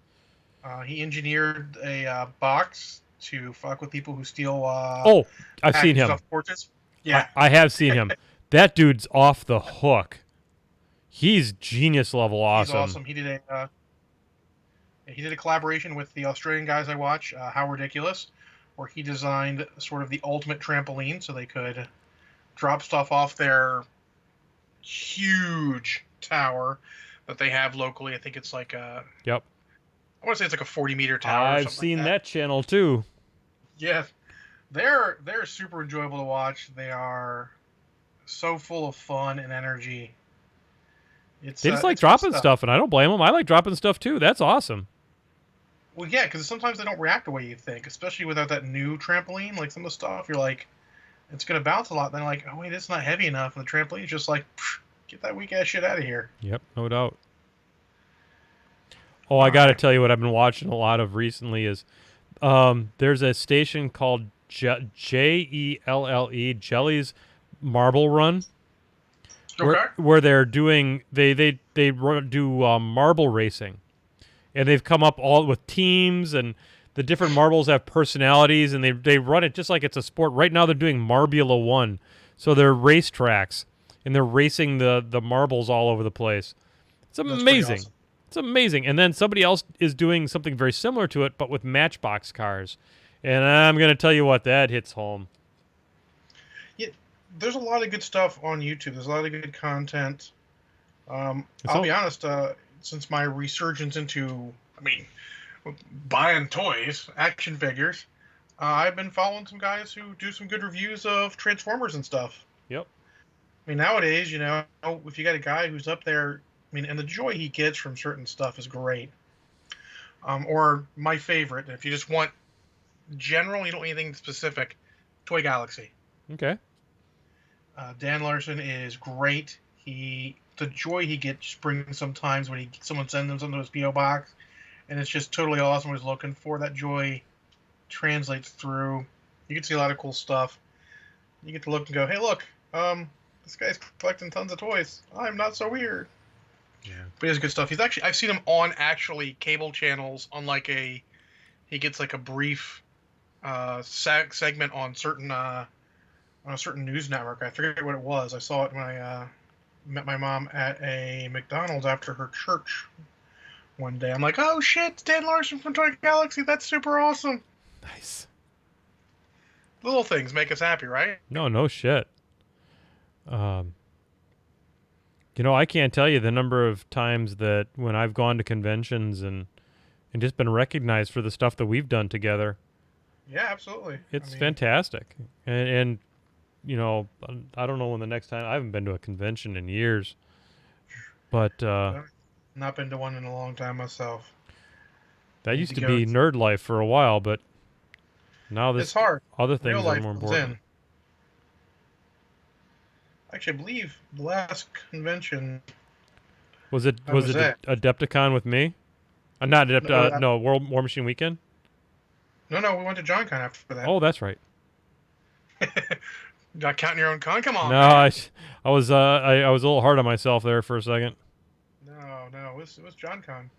E: He engineered a box to fuck with people who steal.
A: Oh, I've seen
E: packages
A: him.
E: off porches. Yeah,
A: I have seen him. That dude's off the hook. He's genius level awesome.
E: he's awesome. He did a collaboration with the Australian guys I watch, How Ridiculous, where he designed sort of the ultimate trampoline so they could drop stuff off their huge tower that they have locally. I think it's like
A: Yep.
E: I want to say it's like a 40-meter tower. or
A: I've
E: something
A: seen
E: like
A: that channel too.
E: Yeah, they're super enjoyable to watch. They are so full of fun and energy. It's
A: They just like
E: it's good
A: dropping stuff, and I don't blame them. I like dropping stuff too. That's awesome.
E: Well, yeah, because sometimes they don't react the way you think, especially without that new trampoline. Like some of the stuff, you're like, it's gonna bounce a lot. Then like, oh wait, it's not heavy enough, and the trampoline's just like, get that weak ass shit out of here.
A: Yep, no doubt. Oh, I got to tell you what I've been watching a lot of recently is there's a station called Jelle, Jelly's Marble Run,
E: Okay.
A: where they're doing do marble racing, and they've come up all with teams, and the different marbles have personalities, and they run it just like it's a sport. Right now they're doing Marbula 1, so they're race tracks, and they're racing the marbles all over the place. It's
E: pretty
A: amazing.
E: awesome.
A: It's amazing. And then somebody else is doing something very similar to it, but with Matchbox cars. And I'm going to tell you what, that hits home.
E: Yeah, there's a lot of good stuff on YouTube. There's a lot of good content. I'll
A: all-
E: be honest. Since my resurgence into, buying toys, action figures, I've been following some guys who do some good reviews of Transformers and stuff.
A: Yep.
E: Nowadays, if you got a guy who's up there, and the joy he gets from certain stuff is great. Or my favorite, if you just want general, you don't need anything specific, Toy Galaxy.
A: Okay.
E: Dan Larson is great. The joy he gets brings sometimes when someone sends him something to his PO box, and it's just totally awesome what he's looking for. That joy translates through. You can see a lot of cool stuff. You get to look and go, hey, look, this guy's collecting tons of toys. I'm not so weird.
A: Yeah.
E: But he has good stuff. I've seen him on actually cable channels on he gets like a brief segment on a certain news network. I forget what it was. I saw it when I met my mom at a McDonald's after her church one day. I'm like, oh shit, it's Dan Larson from Toy Galaxy. That's super awesome.
A: Nice.
E: Little things make us happy, right?
A: No shit. I can't tell you the number of times that when I've gone to conventions and just been recognized for the stuff that we've done together.
E: Yeah, absolutely.
A: It's fantastic. And I don't know when the next time, I haven't been to a convention in years. But
E: Not been to one in a long time myself.
A: that used
E: to
A: to
E: go
A: be
E: to-
A: nerd life for a while, but now
E: It's hard.
A: other things
E: Real
A: are
E: life
A: more
E: comes
A: important.
E: in. Actually, I believe the last convention.
A: Was it
E: How was that?
A: Adepticon with me? Not
E: No,
A: War Machine Weekend?
E: No, we went to JohnCon after that.
A: Oh, that's right.
E: Not counting your own con? Come on,
A: No,
E: man.
A: I was I was a little hard on myself there for a second.
E: No, it was JohnCon,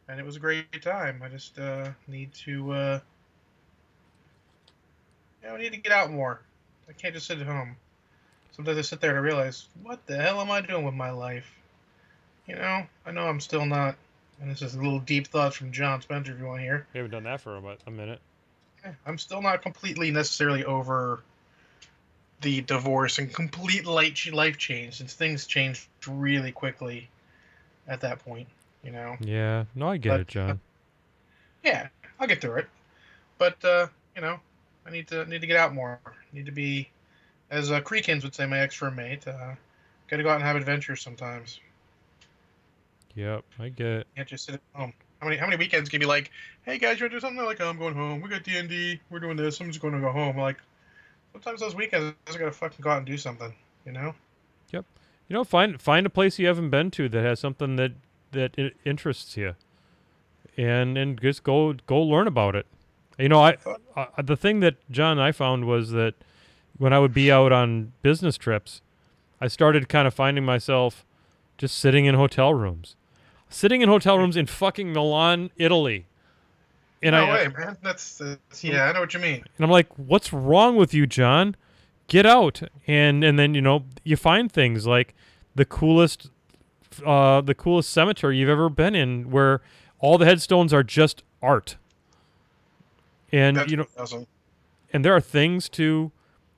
E: and it was a great time. I just need to need to get out more. I can't just sit at home. Sometimes I sit there and I realize, what the hell am I doing with my life? I know I'm still not. And this is a little deep thoughts from John Spencer, if you want to hear.
A: We haven't done that for a minute.
E: I'm still not completely necessarily over the divorce and complete life change, since things changed really quickly at that point.
A: Yeah, no, I get
E: But
A: it, John.
E: yeah, I'll get through it. But I need to get out more. Need to be, as Creekins would say, my ex-roommate. Got to go out and have adventures sometimes.
A: Yep, I get it.
E: Can't just sit at home. How many weekends can you be like, hey guys, you want to do something? They're like, oh, I'm going home. We got D&D. We're doing this. I'm just going to go home. Like, sometimes those weekends I gotta fucking go out and do something.
A: Yep. Find a place you haven't been to that has something that interests you, and just go learn about it. The thing that John and I found was that when I would be out on business trips, I started kind of finding myself just sitting in hotel rooms in fucking Milan, Italy. And
E: No way, man. That's yeah, I know what you mean.
A: And I'm like, what's wrong with you, John? Get out. And then you find things like the coolest cemetery you've ever been in, where all the headstones are just art. And
E: That's awesome.
A: and there are things to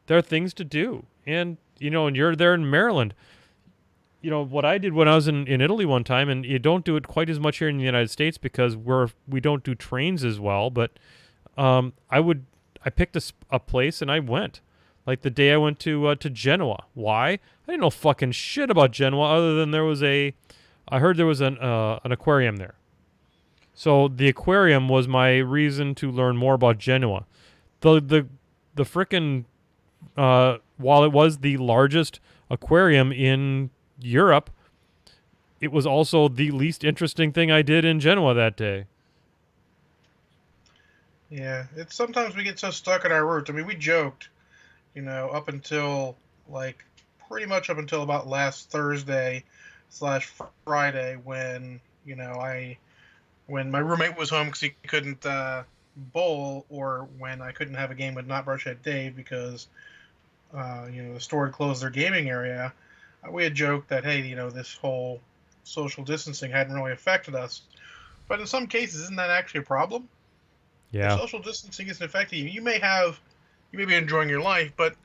A: do. And and you're there in Maryland. What I did when I was in Italy one time, and you don't do it quite as much here in the United States because we don't do trains as well, but I picked a place and I went. Like the day I went to Genoa. Why? I didn't know fucking shit about Genoa other than I heard there was an aquarium there. So the aquarium was my reason to learn more about Genoa. The frickin' while it was the largest aquarium in Europe, it was also the least interesting thing I did in Genoa that day.
E: Yeah, it's sometimes we get so stuck in our roots. I mean, we joked, up until pretty much up until about last Thursday/Friday when when my roommate was home because he couldn't bowl, or when I couldn't have a game with not Brushhead Dave because the store had closed their gaming area. We had joked that, hey, this whole social distancing hadn't really affected us, but in some cases, isn't that actually a problem?
A: Yeah.
E: If social distancing isn't affecting you, you may be enjoying your life, but it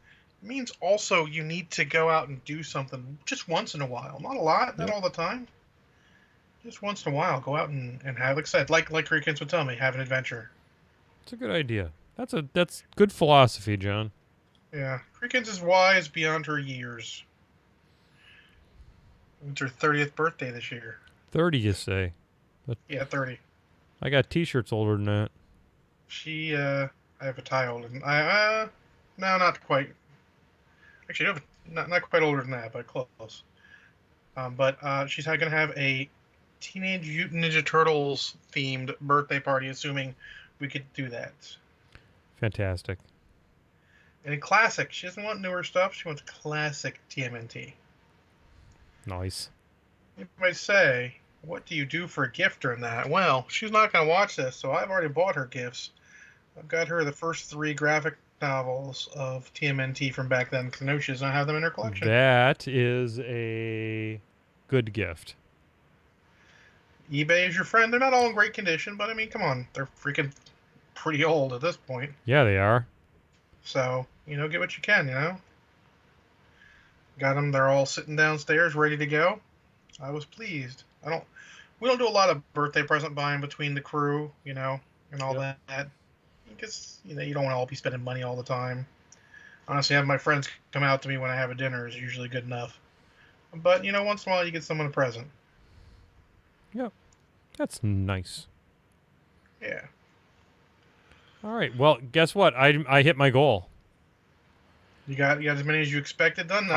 E: means also you need to go out and do something just once in a while. Not a lot, not all the time. Just once in a while, go out and have, like I said, like Creekins would tell me, have an adventure.
A: It's a good idea. That's good philosophy, John.
E: Yeah, Creekins is wise beyond her years. It's her 30th birthday this year.
A: 30, you say? But
E: yeah, 30.
A: I got T-shirts older than that.
E: I have a tie older than no, not quite. Actually, not quite older than that, but close. But she's going to have a Teenage Mutant Ninja Turtles themed birthday party, assuming we could do that.
A: Fantastic.
E: And in classic, she doesn't want newer stuff. She wants classic TMNT.
A: Nice.
E: You might say, what do you do for a gift during that? Well, she's not going to watch this, so I've already bought her gifts. I've got her the first 3 graphic novels of TMNT from back then, because I know she does not have them in her collection.
A: That is a good gift.
E: eBay is your friend. They're not all in great condition, but I mean, come on. They're freaking pretty old at this point.
A: Yeah, they are.
E: So, get what you can, Got them. They're all sitting downstairs, ready to go. I was pleased. We don't do a lot of birthday present buying between the crew, and all that. Because, you don't want to all be spending money all the time. Honestly, having my friends come out to me when I have a dinner is usually good enough. But, once in a while you get someone a present.
A: Yep. That's nice.
E: Yeah.
A: All right. Well, guess what? I hit my goal.
E: You got as many as you expected done now.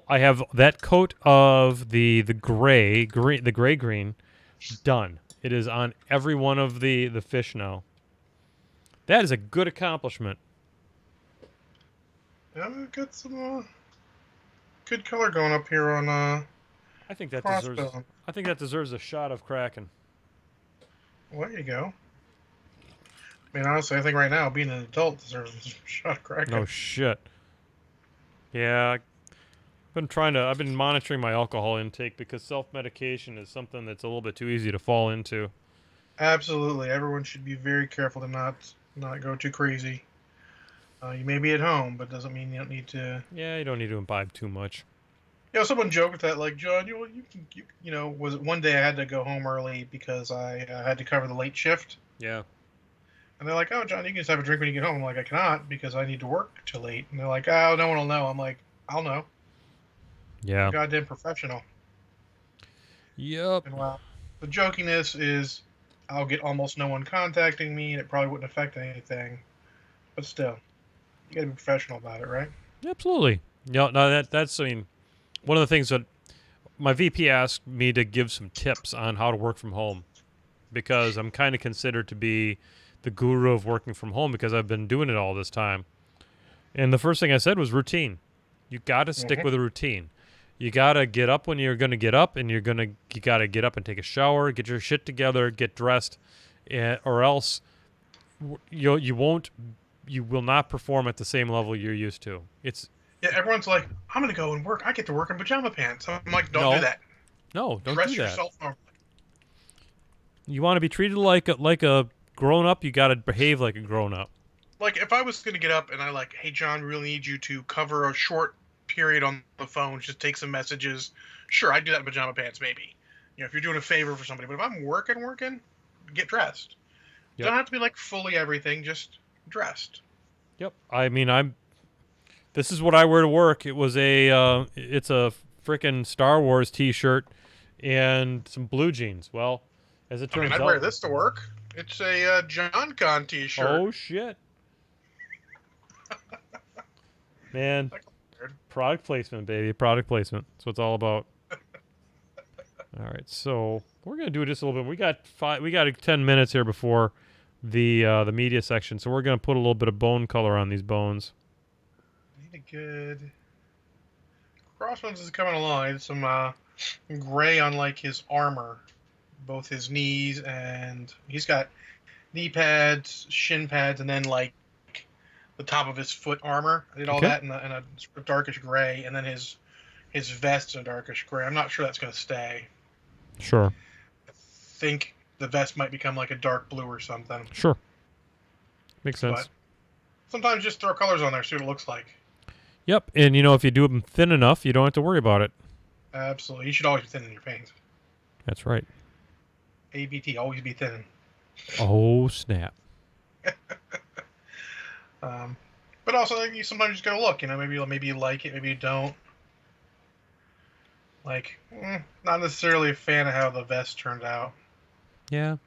A: I have that coat of the gray green done. It is on every one of the fish now. That is a good accomplishment.
E: Yeah, we've got some good color going up here on
A: I think that deserves.
E: Crossbone.
A: I think that deserves a shot of Kraken.
E: Well, there you go. I mean, honestly, I think right now being an adult deserves a shot of
A: No
E: Kraken.
A: shit. Yeah, I've been monitoring my alcohol intake because self-medication is something that's a little bit too easy to fall into.
E: Absolutely, everyone should be very careful to not go too crazy. You may be at home, but doesn't mean you don't need to.
A: Yeah, you don't need to imbibe too much.
E: Someone joked that, like, John, was it one day I had to go home early because I had to cover the late shift,
A: Yeah.
E: and they're like, "Oh, John, you can just have a drink when you get home." I'm like, "I cannot because I need to work till late," and they're like, "Oh, no one will know." I'm like, "I'll know. I'm a
A: Yeah.
E: goddamn professional."
A: Yep.
E: And while the jokiness is, I'll get almost no one contacting me, and it probably wouldn't affect anything, but still, you gotta be professional about it, right?
A: Absolutely. No, that's I mean, one of the things that my VP asked me to give some tips on how to work from home because I'm kind of considered to be the guru of working from home because I've been doing it all this time. And the first thing I said was routine. You got to stick
E: Mm-hmm.
A: with a routine. You got to get up when you're going to get up, and you got to get up and take a shower, get your shit together, get dressed, or else you will not perform at the same level you're used to. It's
E: Yeah, everyone's like, "I'm gonna go and work. I get to work in pajama pants." I'm like, "Don't do
A: no,
E: that.
A: no, don't do
E: Dress
A: that.
E: yourself normally."
A: You want to be treated like a grown up. You got to behave like a grown up.
E: Like, if I was gonna get up and I like, "Hey, John, we really need you to cover a short period on the phone, just take some messages." Sure, I'd do that in pajama pants, maybe. If you're doing a favor for somebody. But if I'm working, get dressed. You
A: Yep,
E: don't have to be like fully everything, just dressed.
A: yep. I mean, This is what I wear to work. It's a frickin' Star Wars T-shirt and some blue jeans. Well, as it
E: I mean,
A: turns
E: I'd wear
A: out,
E: this to work. It's a JohnCon T-shirt.
A: oh shit, man,
E: Like, weird.
A: product placement, baby, product placement. That's what it's all about. All right, so we're gonna do just a little bit. We got 10 minutes here before the media section, so we're gonna put a little bit of bone color on these bones.
E: Need a good. Crossbones is coming along. It's some gray on like his armor, both his knees, and he's got knee pads, shin pads, and then like the top of his foot armor. I did all
A: Okay.
E: that in a sort of darkish gray, and then his vest's a darkish gray. I'm not sure that's going to stay.
A: Sure,
E: I think the vest might become like a dark blue or something.
A: sure, makes sense.
E: But sometimes just throw colors on there, see what it looks like.
A: Yep, and if you do them thin enough, you don't have to worry about it.
E: Absolutely, you should always be thin in your paint.
A: That's right.
E: ABT, always be thin.
A: Oh snap!
E: But also, you sometimes just gotta look. Maybe you like it, maybe you don't. Like, not necessarily a fan of how the vest turned out.
A: Yeah,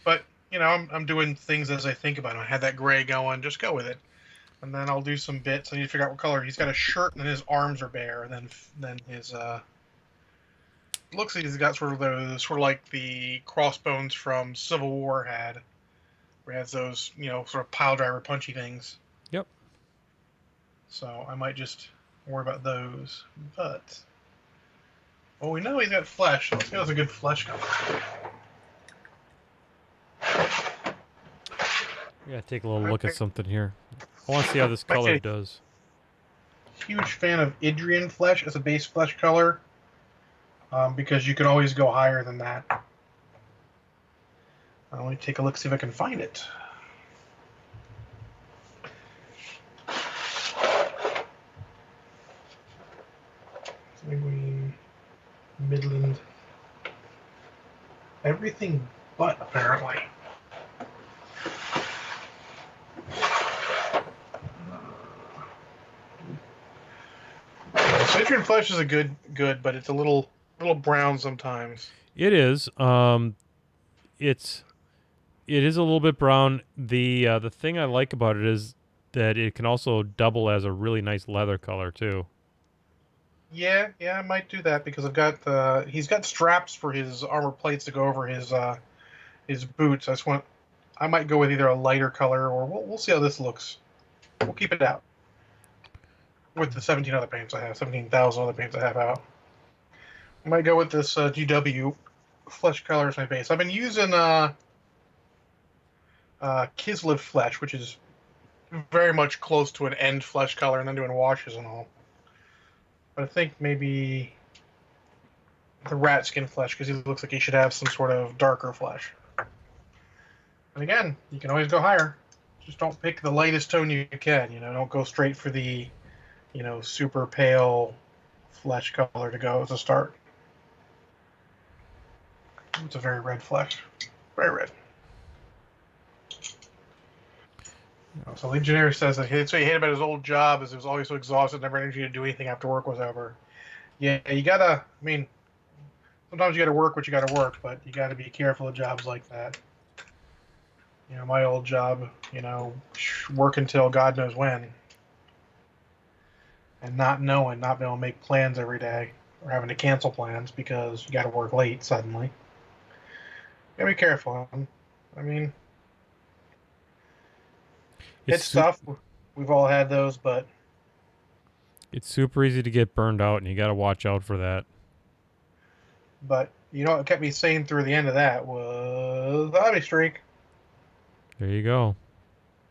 E: But I'm doing things as I think about them. I had that gray going, just go with it. And then I'll do some bits. I need to figure out what color. He's got a shirt, and then his arms are bare, and then his looks like he's got sort of like the crossbones from Civil War had, where he has those sort of pile driver punchy things.
A: yep.
E: So I might just worry about those. But we know he's got flesh. So let's go with a good flesh color.
A: We gotta take a little look at something here. I want to see how this color does.
E: Huge fan of Idrian flesh as a base flesh color, because you can always go higher than that. Let me take a look, see if I can find it. Sanguine, Midland, everything but apparently. Citrian flesh is a good, but it's a little brown sometimes.
A: It is. It is a little bit brown. The thing I like about it is that it can also double as a really nice leather color too.
E: Yeah, I might do that because he's got straps for his armor plates to go over his boots. I might go with either a lighter color or we'll see how this looks. We'll keep it out. with the 17 other paints I have, 17,000 other paints I have out. I might go with this GW Flesh Color as my base. I've been using Kislev Flesh, which is very much close to an end Flesh Color, and then doing washes and all. But I think maybe the Rat Skin Flesh, because he looks like he should have some sort of darker flesh. And again, you can always go higher. Just don't pick the lightest tone you can. Don't go straight for the, super pale flesh color to go as a start. It's a very red flesh. Very red. So Legionnaire says that that's what he hated about his old job is it was always so exhausted, never had energy to do anything after work was over. Yeah, you gotta, sometimes you gotta work what you gotta work, but you gotta be careful of jobs like that. My old job, work until God knows when. And not being able to make plans every day, or having to cancel plans because you gotta work late suddenly. You gotta be careful. It's tough. We've all had those, but
A: it's super easy to get burned out, and you got to watch out for that.
E: But what kept me sane through the end of that was the hobby streak.
A: There you go.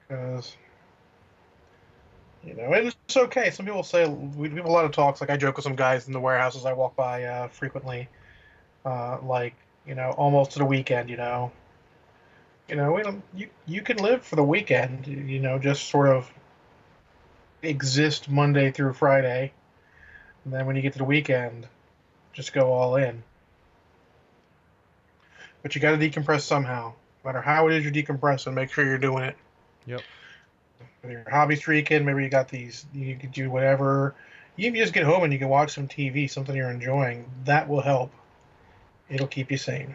E: Because it's okay. Some people say we have a lot of talks. Like I joke with some guys in the warehouses I walk by frequently. Almost to the weekend. We don't. You can live for the weekend. Just sort of exist Monday through Friday, and then when you get to the weekend, just go all in. But you got to decompress somehow. No matter how it is you're decompressing, make sure you're doing it.
A: Yep.
E: Whether you're hobby streaking, maybe you got these. You can do whatever. Even if you just get home and you can watch some TV, something you're enjoying, that will help. It'll keep you sane.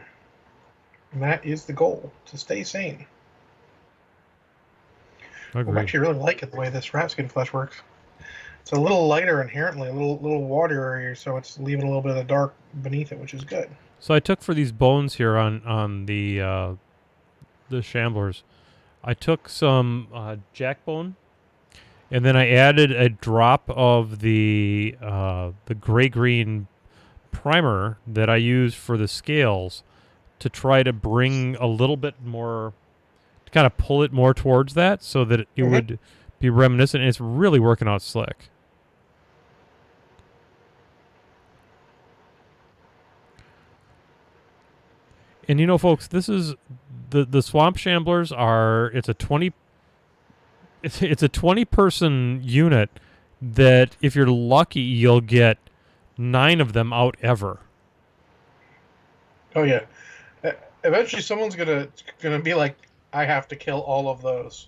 E: And that is the goal, to stay sane. I'm actually really liking the way this rat skin flesh works. It's a little lighter inherently, a little waterier, so it's leaving a little bit of the dark beneath it, which is good.
A: So I took for these bones here on the Shamblers, I took some jackbone, and then I added a drop of the gray-green primer that I use for the scales to try to bring a little bit more, to kind of pull it more towards that so that it would be reminiscent. And it's really working out slick. And folks, this is the Swamp Shamblers are it's a 20-person unit that if you're lucky you'll get 9 of them out ever.
E: Oh yeah. Eventually someone's gonna be like, I have to kill all of those.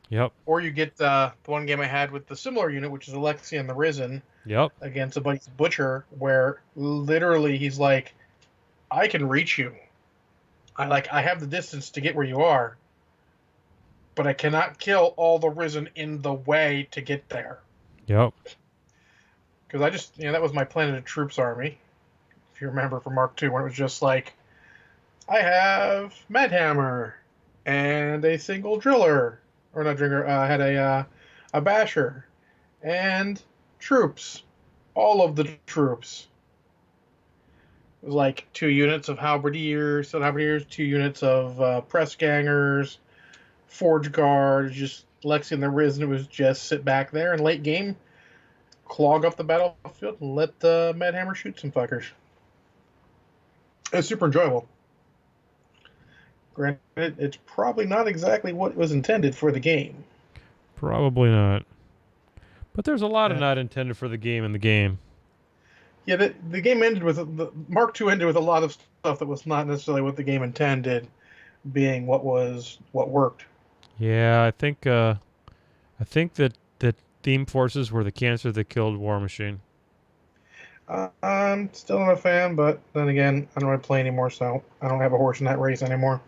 A: Yep.
E: Or you get the one game I had with the similar unit, which is Alexia and the Risen.
A: Yep.
E: Against a buddy's Butcher, where literally he's like, I can reach you. I have the distance to get where you are, but I cannot kill all the Risen in the way to get there.
A: Yep.
E: Because I just, that was my Planet of Troops army, if you remember from Mark II, where it was just like, I have Mad Hammer and a single driller, or not driller. I had a basher and troops, all of the troops. It was like 2 units of halberdiers, 2 units of press gangers, forge guards, just Lexi and the Risen. It was just sit back there and late game, clog up the battlefield and let the Mad Hammer shoot some fuckers. It's super enjoyable. Granted, it's probably not exactly what was intended for the game.
A: Probably not. But there's a lot of not intended for the game in the game.
E: Yeah, the game ended with the Mark II ended with a lot of stuff that was not necessarily what the game intended, being what worked.
A: Yeah, I think that Theme Forces were the cancer that killed War Machine.
E: I'm still not a fan, but then again, I don't really play anymore, so I don't have a horse in that race anymore.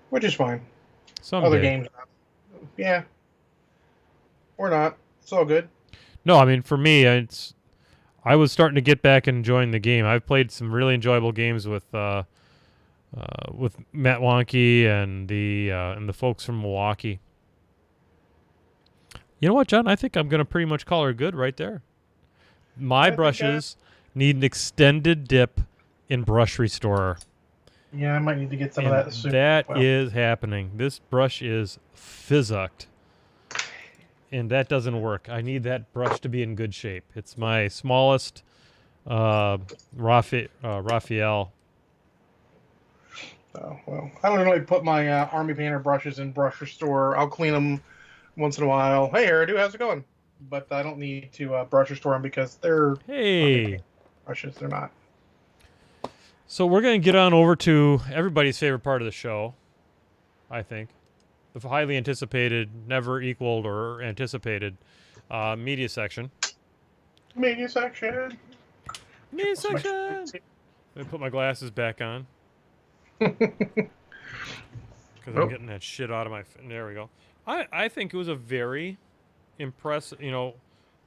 E: Which is fine.
A: Someday.
E: Other games, yeah, or not. It's all good.
A: No, I mean for me, I was starting to get back and enjoying the game. I've played some really enjoyable games with Matt Wonky and the folks from Milwaukee. You know what, John? I think I'm going to pretty much call her good right there. My brushes need an extended dip in Brush Restorer.
E: Yeah, I might need to get some
A: And
E: of that soon.
A: that is happening. This brush is fizzucked. And that doesn't work. I need that brush to be in good shape. It's my smallest Raphael.
E: Oh, well, I don't really put my Army Painter brushes in Brush Restore. I'll clean them once in a while. Hey, Eridu, how's it going? But I don't need to brush restore them because they're
A: Hey.
E: brushes. They're not.
A: So we're going to get on over to everybody's favorite part of the show, I think. The highly anticipated, never equaled or anticipated media section.
E: Media section.
A: Media section! Let me put my glasses back on. Because I'm getting that shit out of my... There we go. I think it was a very impressive,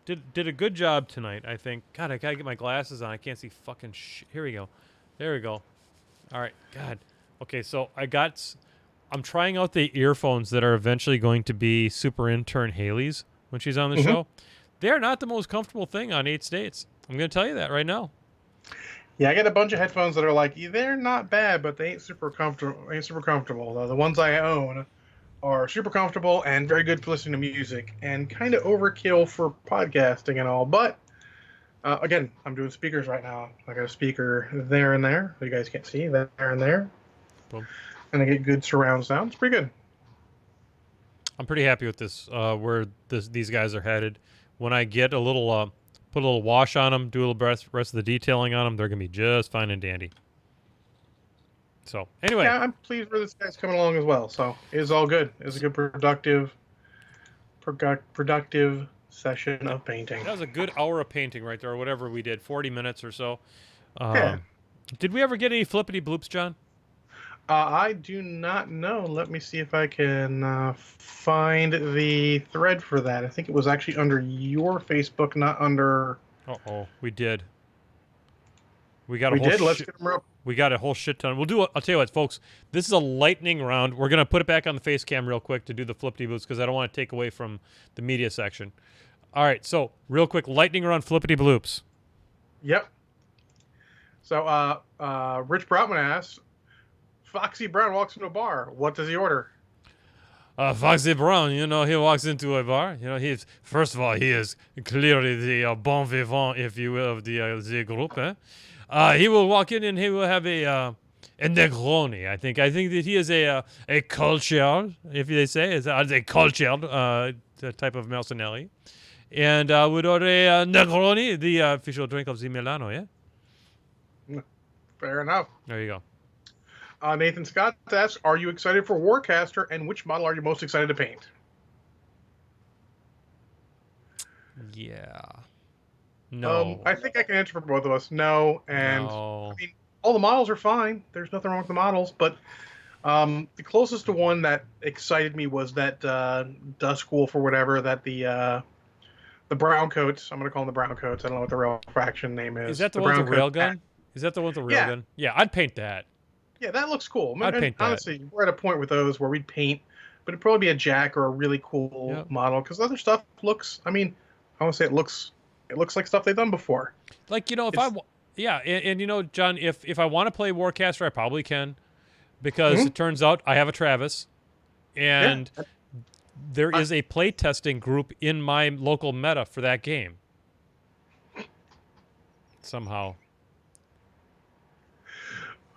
A: did a good job tonight, I think. God, I gotta get my glasses on. I can't see fucking shit. Here we go. There we go. All right. God. Okay, so I'm trying out the earphones that are eventually going to be Super Intern Haley's when she's on the show. They're not the most comfortable thing on 8 states. I'm going to tell you that right now.
E: Yeah, I got a bunch of headphones that are like, they're not bad, but they ain't super comfortable. The ones I own are super comfortable and very good for listening to music and kind of overkill for podcasting and all. But again, I'm doing speakers right now. I got a speaker there and there. You guys can't see there and there.
A: Boom.
E: And I get good surround sound. It's pretty good.
A: I'm pretty happy with this, where these guys are headed. When I get a little, put a little wash on them, do a little rest of the detailing on them, they're going to be just fine and dandy. So, anyway.
E: Yeah, I'm pleased where this guy's coming along as well. So, it's all good. It's a good productive session of painting.
A: That was a good hour of painting right there, or whatever we did, 40 minutes or so.
E: Yeah.
A: Did we ever get any flippity bloops, John?
E: I do not know. Let me see if I can find the thread for that. I think it was actually under your Facebook, not under...
A: Uh-oh, we did. We
E: Let's get them real.
A: We got a whole shit ton. I'll tell you what, folks. This is a lightning round. We're going to put it back on the face cam real quick to do the flippity bloops because I don't want to take away from the media section. All right, so real quick, lightning round flippity bloops.
E: Yep. So, Rich Broutman asks, Foxy Brown walks into a bar. What does he order?
A: Foxy Brown, he walks into a bar. First of all, he is clearly the bon vivant, if you will, of the group. He will walk in and he will have a Negroni. I think that he is a cultured, if they say, is a cultured type of Marcinelli, and would order a Negroni, the official drink of the Milano. Yeah.
E: Fair enough.
A: There you go.
E: Nathan Scott asks, are you excited for Warcaster, and which model are you most excited to paint?
A: Yeah. No.
E: I think I can answer for both of us. No, and
A: No.
E: I mean, all the models are fine. There's nothing wrong with the models, but the closest to one that excited me was that Dusk Wolf or whatever, that the brown coats. I'm going to call them the brown coats. I don't know what the real fraction name is.
A: Is that the one with the
E: brown
A: railgun? Is that the one with the railgun? Yeah, I'd paint that.
E: Yeah, that looks cool.
A: I'd paint that.
E: Honestly, we're at a point with those where we'd paint, but it'd probably be a Jack or a really cool model because other stuff looks. I mean, I want to say it looks like stuff they've done before.
A: Like John, if I want to play Warcaster, I probably can, because it turns out I have a Travis, and there is a playtesting group in my local meta for that game. Somehow.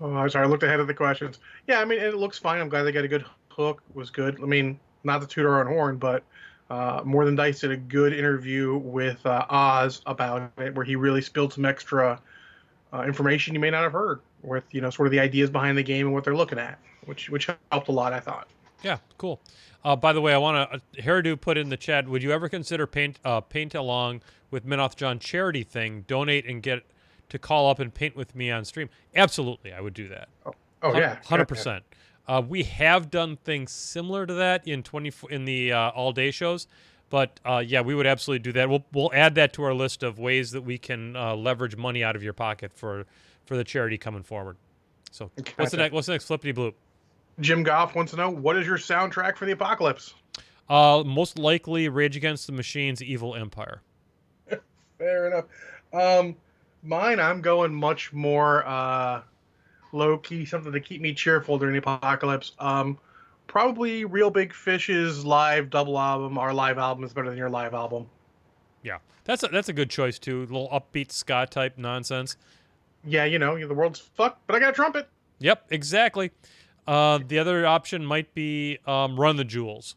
E: Oh, I'm sorry. I looked ahead of the questions. Yeah, I mean, it looks fine. I'm glad they got a good hook. It was good. I mean, not to toot our own horn, but More Than Dice did a good interview with Oz about it, where he really spilled some extra information you may not have heard, with sort of the ideas behind the game and what they're looking at, which helped a lot, I thought.
A: Yeah, cool. By the way, I want to Hairdo put in the chat. Would you ever consider paint along with Minoth John charity thing? Donate and get to call up and paint with me on stream. Absolutely, I would do that.
E: Oh yeah,
A: 100%. We have done things similar to that in the all day shows, but yeah, we would absolutely do that. We'll add that to our list of ways that we can leverage money out of your pocket for the charity coming forward. So what's the next flippity bloop?
E: Jim Goff wants to know, what is your soundtrack for the apocalypse?
A: Most likely Rage Against the Machine's Evil Empire.
E: Fair enough. Mine, I'm going much more low key, something to keep me cheerful during the apocalypse. Probably Real Big Fish's live double album. Our live album is better than your live album.
A: Yeah, that's a good choice too. A little upbeat ska type nonsense.
E: Yeah, the world's fucked, but I got a trumpet.
A: Yep, exactly. The other option might be Run the Jewels.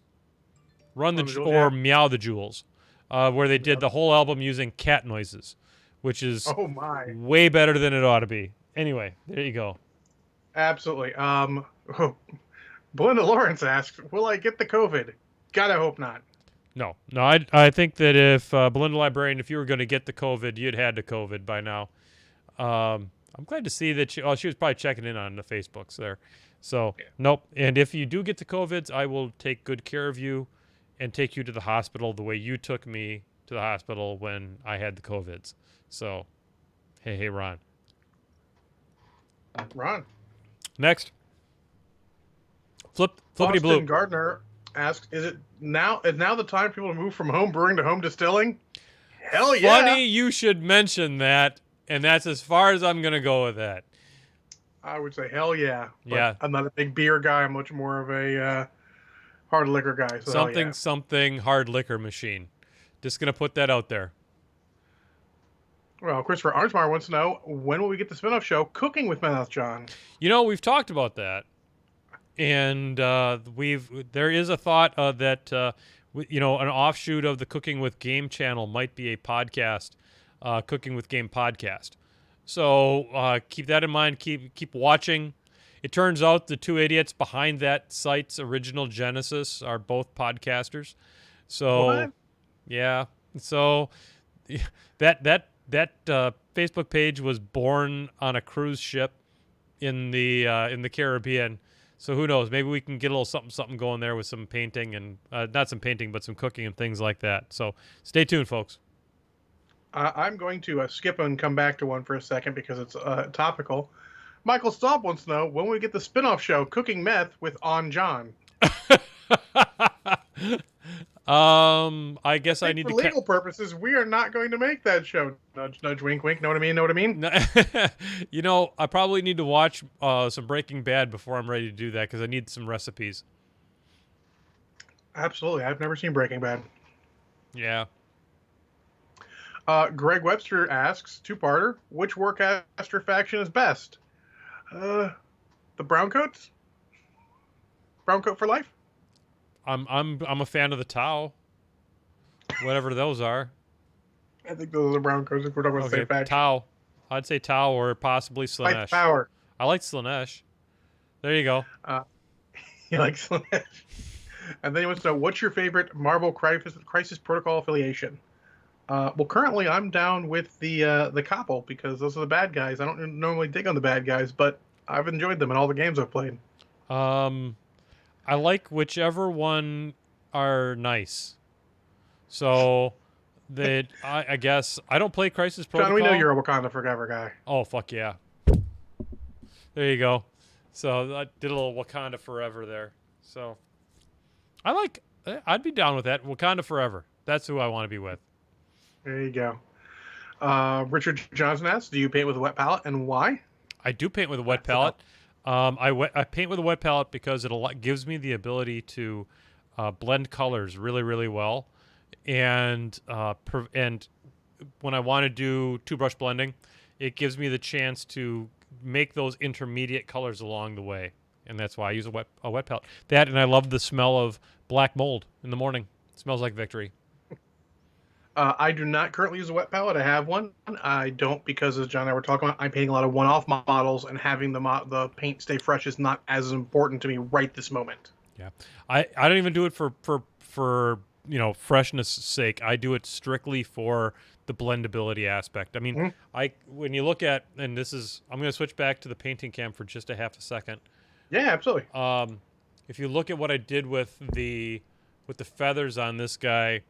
A: Or Meow the Jewels, where they did the whole album using cat noises, which is
E: Oh my.
A: way better than it ought to be. Anyway, there you go.
E: Absolutely. Belinda Lawrence asks, "Will I get the COVID?" Gotta hope not.
A: No. I think that if Belinda Librarian, if you were going to get the COVID, you'd had the COVID by now. I'm glad to see that she was probably checking in on the Facebooks there. So, yeah. Nope. And if you do get the COVIDs, I will take good care of you and take you to the hospital the way you took me to the hospital when I had the COVIDs. So, hey, Ron.
E: Ron.
A: Next. Flippity
E: Austin
A: blue.
E: Gardner asks, is now the time for people to move from home brewing to home distilling? Hell yeah.
A: Funny you should mention that, and that's as far as I'm going to go with that.
E: I would say hell yeah. But
A: yeah.
E: I'm not a big beer guy. I'm much more of a hard liquor guy. So
A: something hard liquor machine. Just going to put that out there.
E: Well, Christopher Arnsmeyer wants to know, when will we get the spinoff show, Cooking with Mouth John?
A: We've talked about that. And there is a thought that an offshoot of the Cooking with Game channel might be a podcast, Cooking with Game podcast. So keep that in mind. Keep watching. It turns out the two idiots behind that site's original genesis are both podcasters. So
E: what?
A: Yeah. So that Facebook page was born on a cruise ship in the Caribbean. So who knows? Maybe we can get a little something going there with some painting and not some painting, but some cooking and things like that. So stay tuned, folks.
E: I'm going to skip and come back to one for a second because it's topical. Michael Stomp wants to know, when we get the spinoff show, Cooking Meth with On John.
A: I guess I need
E: for legal purposes, we are not going to make that show. Nudge, nudge, wink, wink. Know what I mean?
A: I probably need to watch some Breaking Bad before I'm ready to do that because I need some recipes.
E: Absolutely. I've never seen Breaking Bad.
A: Yeah.
E: Greg Webster asks, two-parter, which Warcaster faction is best? The Browncoats? Browncoat for life?
A: I'm a fan of the Tau. Whatever those are.
E: I think those are Browncoats if we're talking about the same faction.
A: Tau. I'd say Tau or possibly Slaanesh.
E: Like Power.
A: I like Slaanesh. There you go.
E: You like Slaanesh. And then he wants to know, what's your favorite Marvel Crisis Protocol affiliation? Well, currently I'm down with the couple because those are the bad guys. I don't normally dig on the bad guys, but I've enjoyed them in all the games I've played.
A: I like whichever one are nice. So that I guess I don't play Crisis Protocol.
E: John, we know you're a Wakanda Forever guy.
A: Oh, fuck yeah. There you go. So I did a little Wakanda Forever there. So I'd be down with that. Wakanda Forever. That's who I want to be with.
E: There you go. Richard Johnson asks, do you paint with a wet palette and why?
A: I do paint with a wet palette. I paint with a wet palette because it gives me the ability to blend colors really, really well. And when I want to do two-brush blending, it gives me the chance to make those intermediate colors along the way. And that's why I use a wet palette. That, and I love the smell of black mold in the morning. It smells like victory.
E: I do not currently use a wet palette. I have one. I don't because, as John and I were talking about, I'm painting a lot of one-off models, and having the paint stay fresh is not as important to me right this moment.
A: Yeah, I don't even do it for freshness sake. I do it strictly for the blendability aspect. I mean, when you look at, and this is, I'm going to switch back to the painting cam for just a half a second.
E: Yeah, absolutely.
A: If you look at what I did with the feathers on this guy,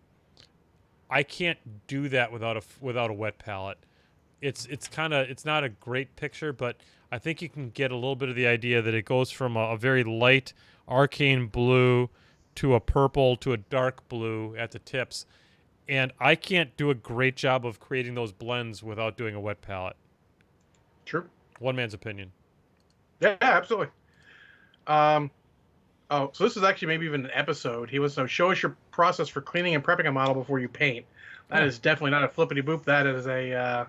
A: I can't do that without a wet palette. It's not a great picture, but I think you can get a little bit of the idea that it goes from a very light arcane blue to a purple to a dark blue at the tips. And I can't do a great job of creating those blends without doing a wet palette.
C: True.
A: One man's opinion.
C: Yeah, absolutely. Oh, so this is actually maybe even an episode. He was show us your process for cleaning and prepping a model before you paint. That is definitely not a flippity boop. That is a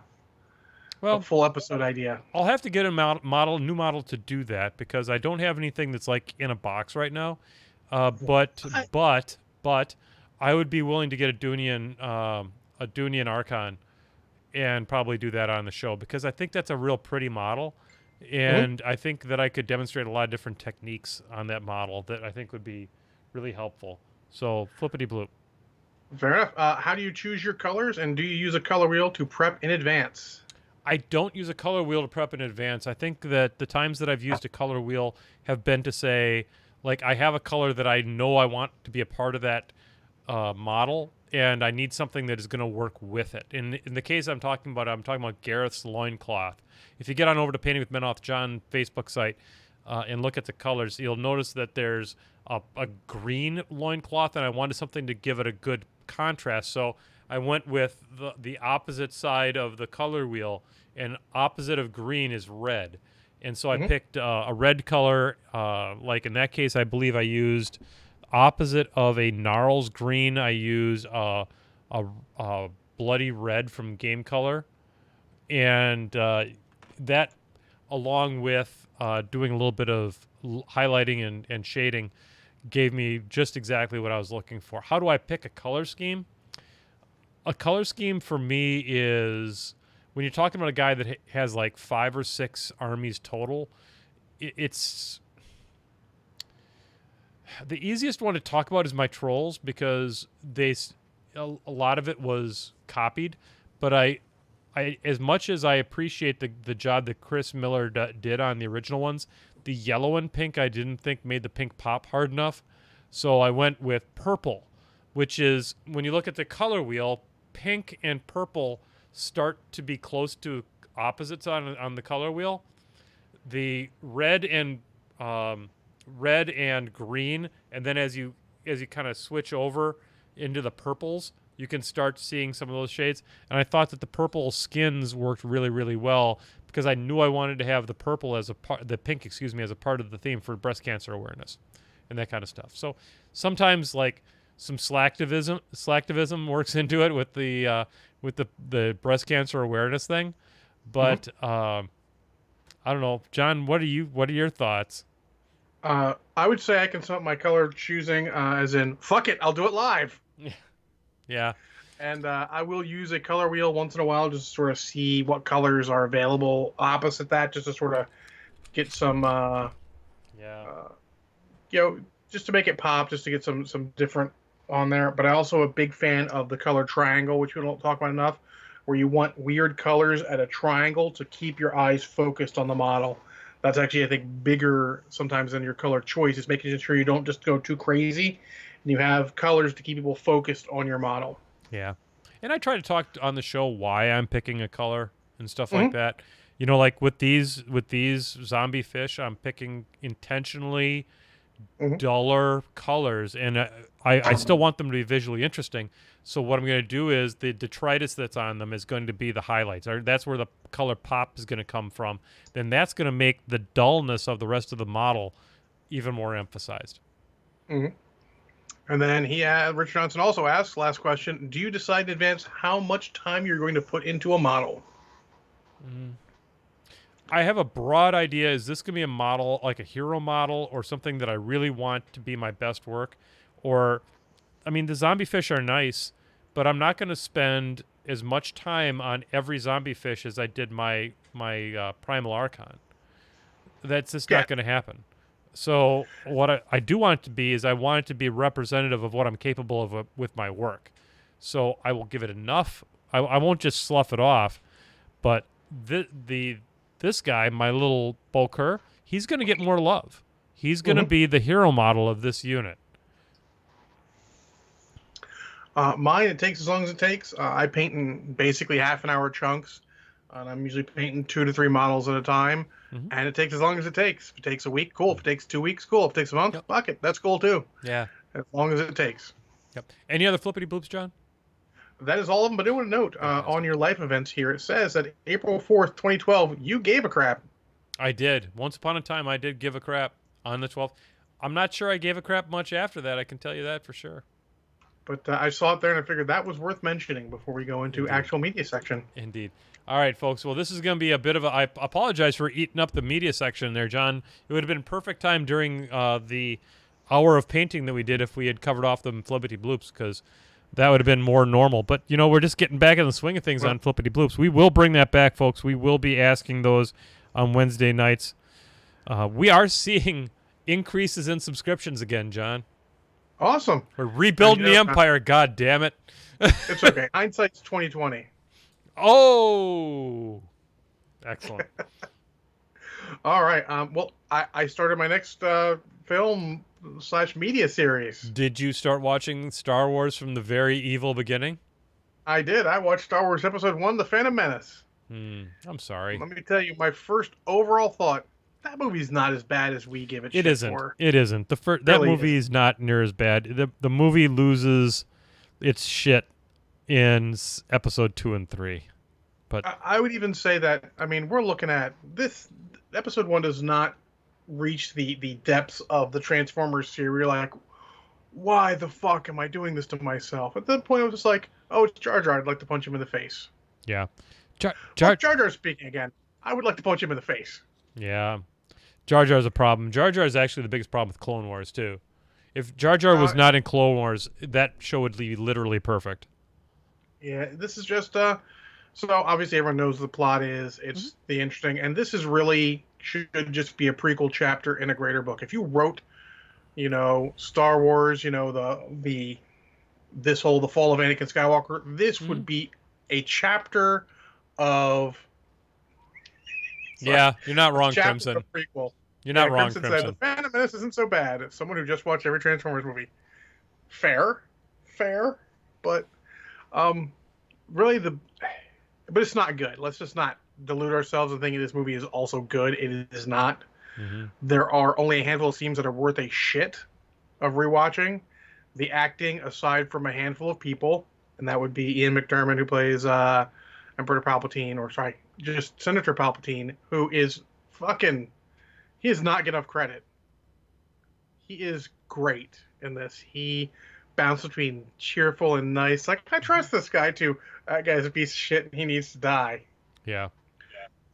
C: full episode idea.
A: I'll have to get a new model to do that because I don't have anything that's like in a box right now. But I would be willing to get a Dunian Archon and probably do that on the show because I think that's a real pretty model. And I think that I could demonstrate a lot of different techniques on that model that I think would be really helpful. So flippity bloop.
C: Fair enough. How do you choose your colors, and do you use a color wheel to prep in advance?
A: I don't use a color wheel to prep in advance. I think that the times that I've used a color wheel have been to say, like, I have a color that I know I want to be a part of that model, and I need something that is going to work with it. In the case I'm talking about Gareth's loincloth. If you get on over to Painting with Menoth John Facebook site and look at the colors, you'll notice that there's a green loincloth, and I wanted something to give it a good contrast. So I went with the opposite side of the color wheel, and opposite of green is red. And so I picked a red color. Like in that case, I believe I used opposite of a Gnarls green. I used a bloody red from Game Color. And that, along with doing a little bit of highlighting and shading, gave me just exactly what I was looking for. How do I pick a color scheme? A color scheme for me is when you're talking about a guy that has like 5 or 6 armies total, it's the easiest one to talk about is my trolls because a lot of it was copied, but I as much as I appreciate the job that Chris Miller did on the original ones, the yellow and pink I didn't think made the pink pop hard enough. So I went with purple, which is, when you look at the color wheel, pink and purple start to be close to opposites on the color wheel. The red and green, and then as you kind of switch over into the purples, you can start seeing some of those shades. And I thought that the purple skins worked really, really well because I knew I wanted to have the purple as the pink, as a part of the theme for breast cancer awareness and that kind of stuff. So sometimes like some slacktivism works into it with the breast cancer awareness thing. But I don't know, John, what are your thoughts?
C: I would say I can sum up my color choosing as in, fuck it, I'll do it live.
A: Yeah.
C: And I will use a color wheel once in a while just to sort of see what colors are available opposite that, just to sort of get some, just to make it pop, just to get some different on there. But I'm also a big fan of the color triangle, which we don't talk about enough, where you want weird colors at a triangle to keep your eyes focused on the model. That's actually, I think, bigger sometimes than your color choice, is making sure you don't just go too crazy. And you have colors to keep people focused on your model.
A: Yeah. And I try to talk on the show why I'm picking a color and stuff like that. You know, like with these zombie fish, I'm picking intentionally duller colors, and I still want them to be visually interesting. So what I'm going to do is the detritus that's on them is going to be the highlights. That's where the color pop is going to come from. Then that's going to make the dullness of the rest of the model even more emphasized.
C: And then Rich Johnson also asks, last question, do you decide in advance how much time you're going to put into a model?
A: I have a broad idea. Is this going to be a model, like a hero model, or something that I really want to be my best work? Or, I mean, the zombie fish are nice, but I'm not going to spend as much time on every zombie fish as I did my Primal Archon. That's just not going to happen. So what I do want it to be is I want it to be representative of what I'm capable of with my work. So I will give it enough. I won't just slough it off, but this guy, my little Boker, he's going to get more love. He's going to be the hero model of this unit.
C: Mine, it takes as long as it takes. I paint in basically half-an-hour chunks, and I'm usually painting 2 to 3 models at a time. And it takes as long as it takes. If it takes a week, cool. If it takes 2 weeks, cool. If it takes a month, fuck it. That's cool too.
A: Yeah.
C: as long as it takes.
A: Yep. Any other flippity bloops, John?
C: That is all of them. But I want to note on your life events here, it says that April 4th, 2012, you gave a crap.
A: I did. Once upon a time, I did give a crap on the 12th. I'm not sure I gave a crap much after that. I can tell you that for sure.
C: But I saw it there and I figured that was worth mentioning before we go into actual media section.
A: Indeed. All right, folks. Well, this is going to be a bit of a... I apologize for eating up the media section there, John. It would have been perfect time during the hour of painting that we did if we had covered off the flippity bloops, because that would have been more normal. But, you know, we're just getting back in the swing of things on flippity bloops. We will bring that back, folks. We will be asking those on Wednesday nights. We are seeing increases in subscriptions again, John.
C: Awesome.
A: We're rebuilding the empire, God damn it.
C: It's okay. Hindsight's 2020.
A: Oh, excellent.
C: All right. Well, I started my next film / media series.
A: Did you start watching Star Wars from the very evil beginning?
C: I did. I watched Star Wars Episode 1, The Phantom Menace.
A: I'm sorry.
C: Let me tell you, my first overall thought, that movie's not as bad as we give it shit for.
A: It isn't. That movie is not near as bad. The movie loses its shit in Episode 2 and 3. But
C: I would even say that, I mean, we're looking at this. Episode 1 does not reach the depths of the Transformers series. You're like, why the fuck am I doing this to myself? At that point, I was just like, oh, it's Jar Jar. I'd like to punch him in the face.
A: Yeah.
C: Jar Jar speaking again. I would like to punch him in the face.
A: Yeah. Jar Jar's a problem. Jar Jar is actually the biggest problem with Clone Wars, too. If Jar Jar was not in Clone Wars, that show would be literally perfect.
C: Yeah, this is just, so obviously everyone knows the plot is. It's the interesting, and this is really should just be a prequel chapter in a greater book. If you wrote, you know, Star Wars, you know, the fall of Anakin Skywalker, this would be a chapter of...
A: Yeah, you're not wrong, Crimson.
C: Prequel.
A: You're not wrong,
C: Crimson said, the Phantom Menace isn't so bad. As someone who just watched every Transformers movie. Fair. But, really but it's not good. Let's just not delude ourselves and thinking this movie is also good. It is not. There are only a handful of scenes that are worth a shit of rewatching. The acting, aside from a handful of people, and that would be Ian McDiarmid, who plays Emperor Palpatine, just Senator Palpatine, who is he is not getting enough credit. He is great in this. He bounces between cheerful and nice. Like, I trust this guy too. That guy's a piece of shit and he needs to die.
A: Yeah.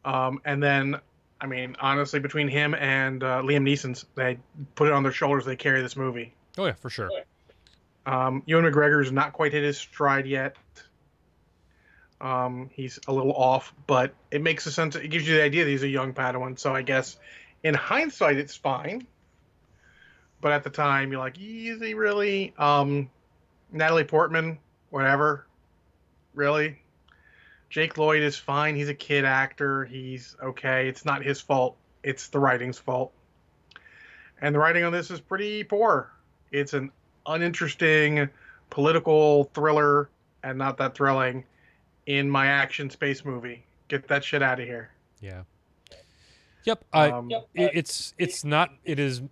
C: And then, I mean, honestly, between him and Liam Neeson, they put it on their shoulders. They carry this movie.
A: Oh, yeah, for sure.
C: Ewan McGregor's not quite hit his stride yet. He's a little off, but it makes a sense. It gives you the idea that he's a young Padawan. So I guess in hindsight, it's fine. But at the time, you're like, is he really? Natalie Portman, whatever. Really? Jake Lloyd is fine. He's a kid actor. He's okay. It's not his fault. It's the writing's fault. And the writing on this is pretty poor. It's an uninteresting political thriller and not that thrilling in my action space movie. Get that shit out of here.
A: Yeah. Yep. It's not. It is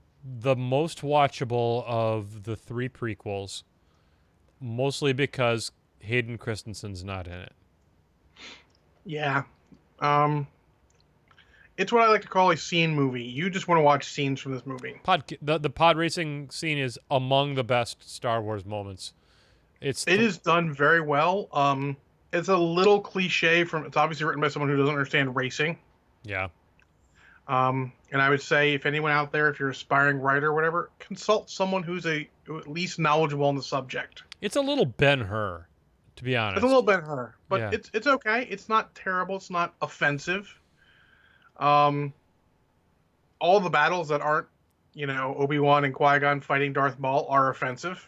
A: the most watchable of the three prequels, mostly because Hayden Christensen's not in it.
C: Yeah. It's what I like to call a scene movie. You just want to watch scenes from this movie.
A: The pod racing scene is among the best Star Wars moments. It
C: is done very well. It's a little cliche it's obviously written by someone who doesn't understand racing.
A: Yeah.
C: And I would say, if anyone out there, if you're an aspiring writer or whatever, consult someone who's at least knowledgeable on the subject.
A: It's a little Ben-Hur, to be honest.
C: It's a little Ben-Hur, but
A: yeah.
C: It's okay. It's not terrible. It's not offensive. All the battles that aren't, Obi-Wan and Qui-Gon fighting Darth Maul are offensive.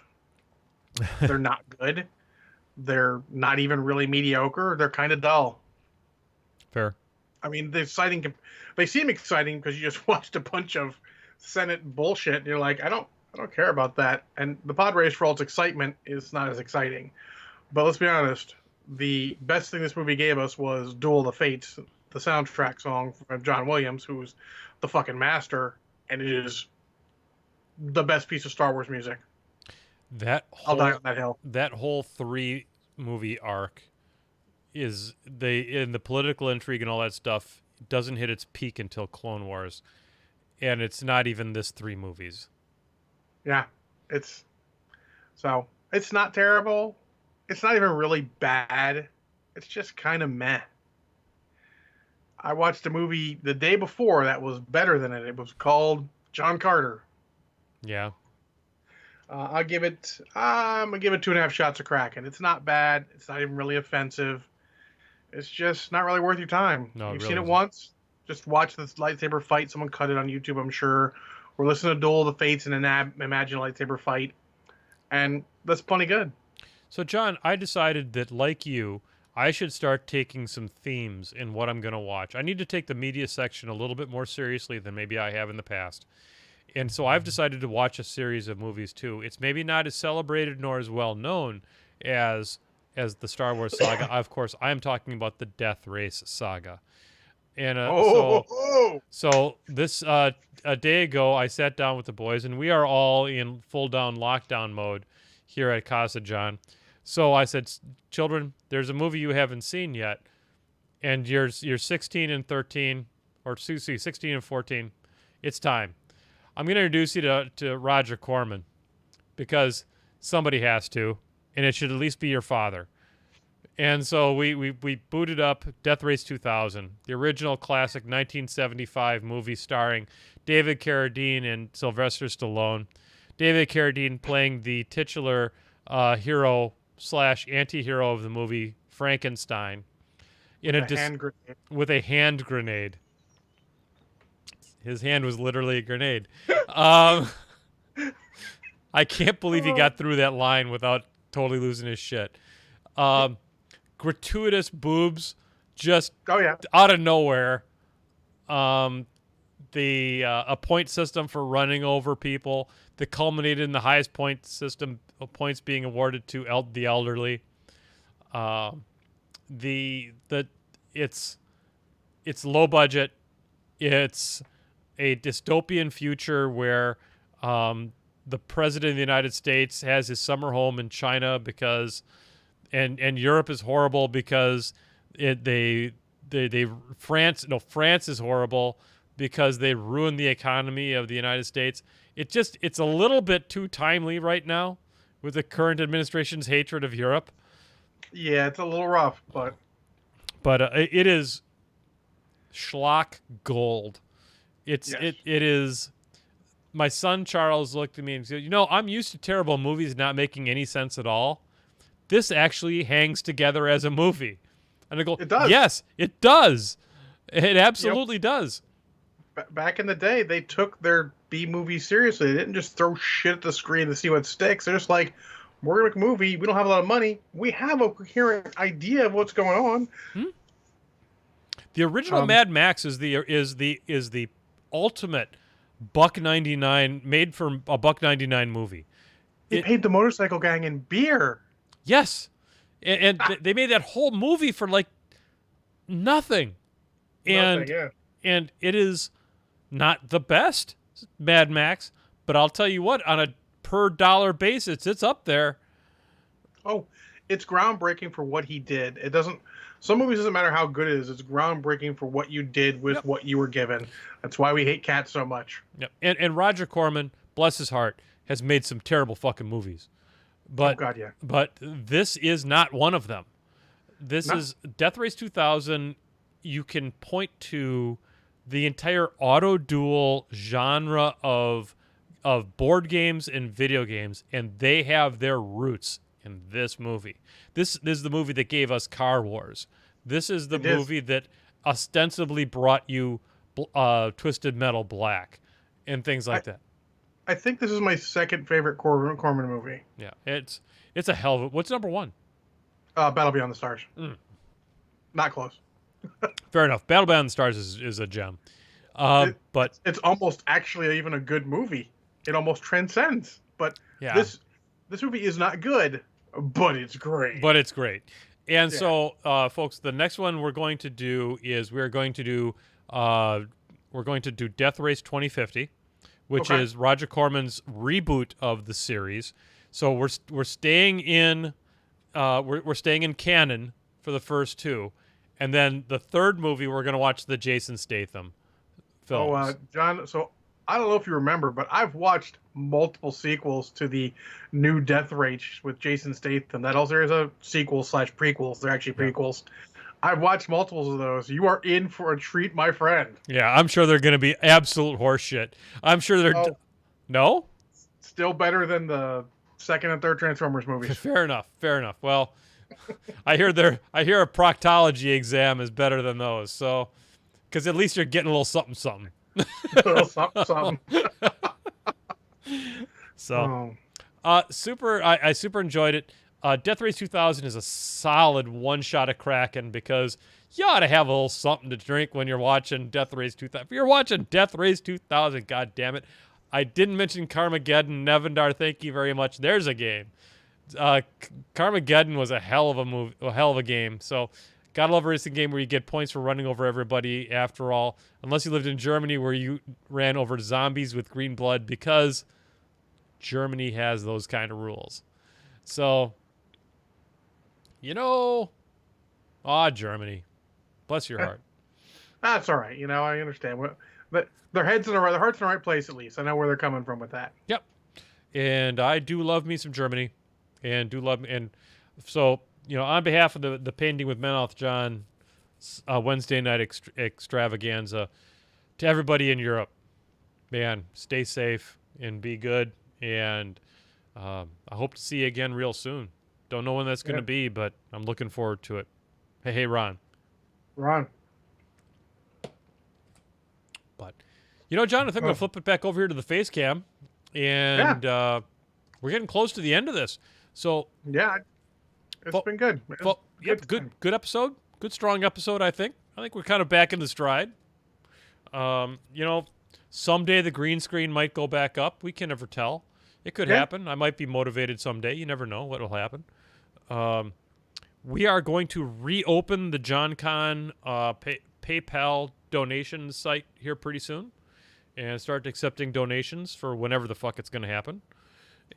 C: They're not good. They're not even really mediocre. They're kind of dull.
A: Fair.
C: I mean, they seem exciting because you just watched a bunch of Senate bullshit, and you're like, I don't care about that. And the pod race, for all its excitement, is not as exciting. But let's be honest, the best thing this movie gave us was Duel of the Fates, the soundtrack song from John Williams, who's the fucking master, and it is the best piece of Star Wars music.
A: That
C: I'll die
A: whole
C: on that hill.
A: that whole 3 movie arc is in the political intrigue and all that stuff doesn't hit its peak until Clone Wars, and it's not even this 3 movies.
C: Yeah, it's it's not terrible. It's not even really bad. It's just kind of meh. I watched a movie the day before that was better than it. It was called John Carter.
A: Yeah.
C: I'll give it. I'm gonna give it 2.5 shots of Kraken. It's not bad. It's not even really offensive. It's just not really worth your time.
A: No, it
C: You've
A: really
C: seen it
A: isn't.
C: once. Just watch this lightsaber fight. Someone cut it on YouTube, I'm sure. Or listen to Duel of the Fates and imagine a lightsaber fight, and that's plenty good.
A: So, John, I decided that, like you, I should start taking some themes in what I'm going to watch. I need to take the media section a little bit more seriously than maybe I have in the past. And so I've decided to watch a series of movies, too. It's maybe not as celebrated nor as well known as the Star Wars saga. Of course, I'm talking about the DeathRace saga. And so this a day ago, I sat down with the boys, and we are all in full down lockdown mode here at Casa John. So I said, children, there's a movie you haven't seen yet, and you're 16 and 13, or 16 and 14. It's time. I'm going to introduce you to Roger Corman, because somebody has to, and it should at least be your father. And so we booted up Death Race 2000, the original classic 1975 movie starring David Carradine and Sylvester Stallone. David Carradine playing the titular hero / anti-hero of the movie, Frankenstein, with a hand grenade. His hand was literally a grenade. I can't believe he got through that line without totally losing his shit. Gratuitous boobs, just out of nowhere. A point system for running over people that culminated in the highest point system of points being awarded to the elderly. It's low budget. It's a dystopian future where the president of the United States has his summer home in China because, and Europe is horrible because France is horrible because they ruined the economy of the United States. It's a little bit too timely right now with the current administration's hatred of Europe.
C: Yeah, it's a little rough, but
A: it is schlock gold. It is. My son Charles looked at me and said, I'm used to terrible movies not making any sense at all. This actually hangs together as a movie. And I go,
C: it does.
A: Yes, it does. It absolutely does.
C: Back in the day, they took their B movies seriously. They didn't just throw shit at the screen to see what sticks. They're just like, we're going to make a movie. We don't have a lot of money. We have a coherent idea of what's going on.
A: The original Mad Max is the ultimate $1.99 made for a $1.99 movie.
C: They paid the motorcycle gang in beer.
A: Yes, and they made that whole movie for like nothing. And it is not the best Mad Max, but I'll tell you what, on a per dollar basis, it's up there.
C: Oh, it's groundbreaking for what he did. It doesn't. Some movies doesn't matter how good it is. It's groundbreaking for what you did with what you were given. That's why we hate Cats so much.
A: Yep. And Roger Corman, bless his heart, has made some terrible fucking movies. But,
C: oh God, yeah.
A: But this is not one of them. This is Death Race 2000. You can point to the entire auto duel genre of board games and video games, and they have their roots in this movie. This is the movie that gave us Car Wars. This is the movie that ostensibly brought you Twisted Metal Black and things like that.
C: I think this is my second favorite Corman movie.
A: Yeah, it's a hell of a... What's number one?
C: Battle Beyond the Stars. Not close.
A: Fair enough. Battle Beyond the Stars is a gem. But
C: it's almost actually even a good movie. It almost transcends. But this movie is not good, but it's great.
A: And so, folks, the next one we're going to do is we're going to do Death Race 2050, which is Roger Corman's reboot of the series. So we're staying in we're staying in canon for the first two, and then the third movie we're gonna watch the Jason Statham films.
C: John. So I don't know if you remember, but I've watched multiple sequels to the new DeathRace with Jason Statham. That also is a sequel / prequels. They're actually prequels. I've watched multiples of those. You are in for a treat, my friend.
A: Yeah, I'm sure they're gonna be absolute horseshit. I'm sure they're no.
C: Still better than the second and third Transformers movies.
A: Fair enough. Well, I hear a proctology exam is better than those. So, because at least you're getting a little something.
C: Something.
A: So, super. I super enjoyed it. Death Race 2000 is a solid one shot of Kraken because you ought to have a little something to drink when you're watching Death Race 2000. If you're watching Death Race 2000, god damn it. I didn't mention Carmageddon. Nevendar, thank you very much. There's a game. Carmageddon was a hell of a game. So, gotta love a racing game where you get points for running over everybody. After all, unless you lived in Germany where you ran over zombies with green blood, because Germany has those kind of rules. So, Germany, bless your heart.
C: That's all right. I understand. But their heart's in the right place at least. I know where they're coming from with that.
A: Yep. And I do love me some Germany, and so on behalf of the Painting with Menoth John Wednesday night extravaganza, to everybody in Europe, man, stay safe and be good, and I hope to see you again real soon. Don't know when that's going to be, but I'm looking forward to it. Hey, Ron. But, John, I think I'm going to flip it back over here to the face cam, and we're getting close to the end of this. So
C: yeah, it's been good.
A: Good episode. Good, strong episode, I think. I think we're kind of back in the stride. Someday the green screen might go back up. We can never tell. It could happen. I might be motivated someday. You never know what will happen. We are going to reopen the JohnCon PayPal donation site here pretty soon and start accepting donations for whenever the fuck it's going to happen.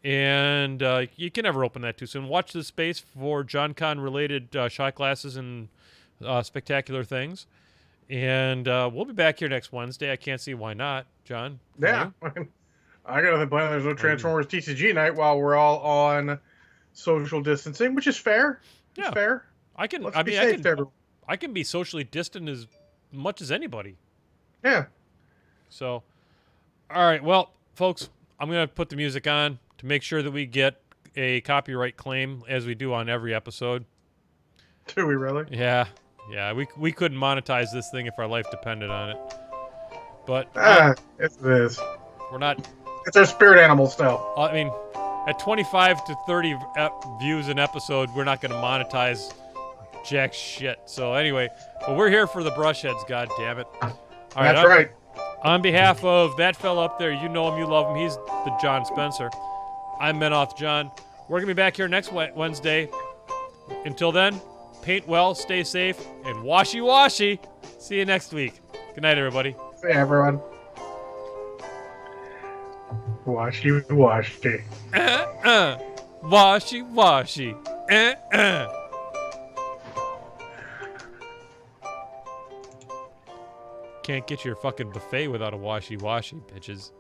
A: And you can never open that too soon. Watch this space for JohnCon related shot glasses and spectacular things. And we'll be back here next Wednesday. I can't see why not, John.
C: Yeah. I got nothing planned. There's no Transformers TCG night while we're all on social distancing, which is fair.
A: Yeah.
C: It's fair.
A: I can be socially distant as much as anybody.
C: Yeah.
A: So, all right. Well, folks, I'm going to put the music on to make sure that we get a copyright claim, as we do on every episode.
C: Do we really?
A: Yeah. We couldn't monetize this thing if our life depended on it. But
C: it is.
A: We're not.
C: It's our spirit animal still.
A: I mean, at 25 to 30 views an episode, we're not going to monetize jack shit. So anyway, but we're here for the Brushheads, god damn it. All right,
C: that's right.
A: On behalf of that fella up there, you know him, you love him. He's the John Spencer. I'm Menoth John. We're going to be back here next Wednesday. Until then, paint well, stay safe, and washy. See you next week. Good night, everybody.
C: See you, everyone. Washy.
A: Washy. Can't get your fucking buffet without a washy, bitches.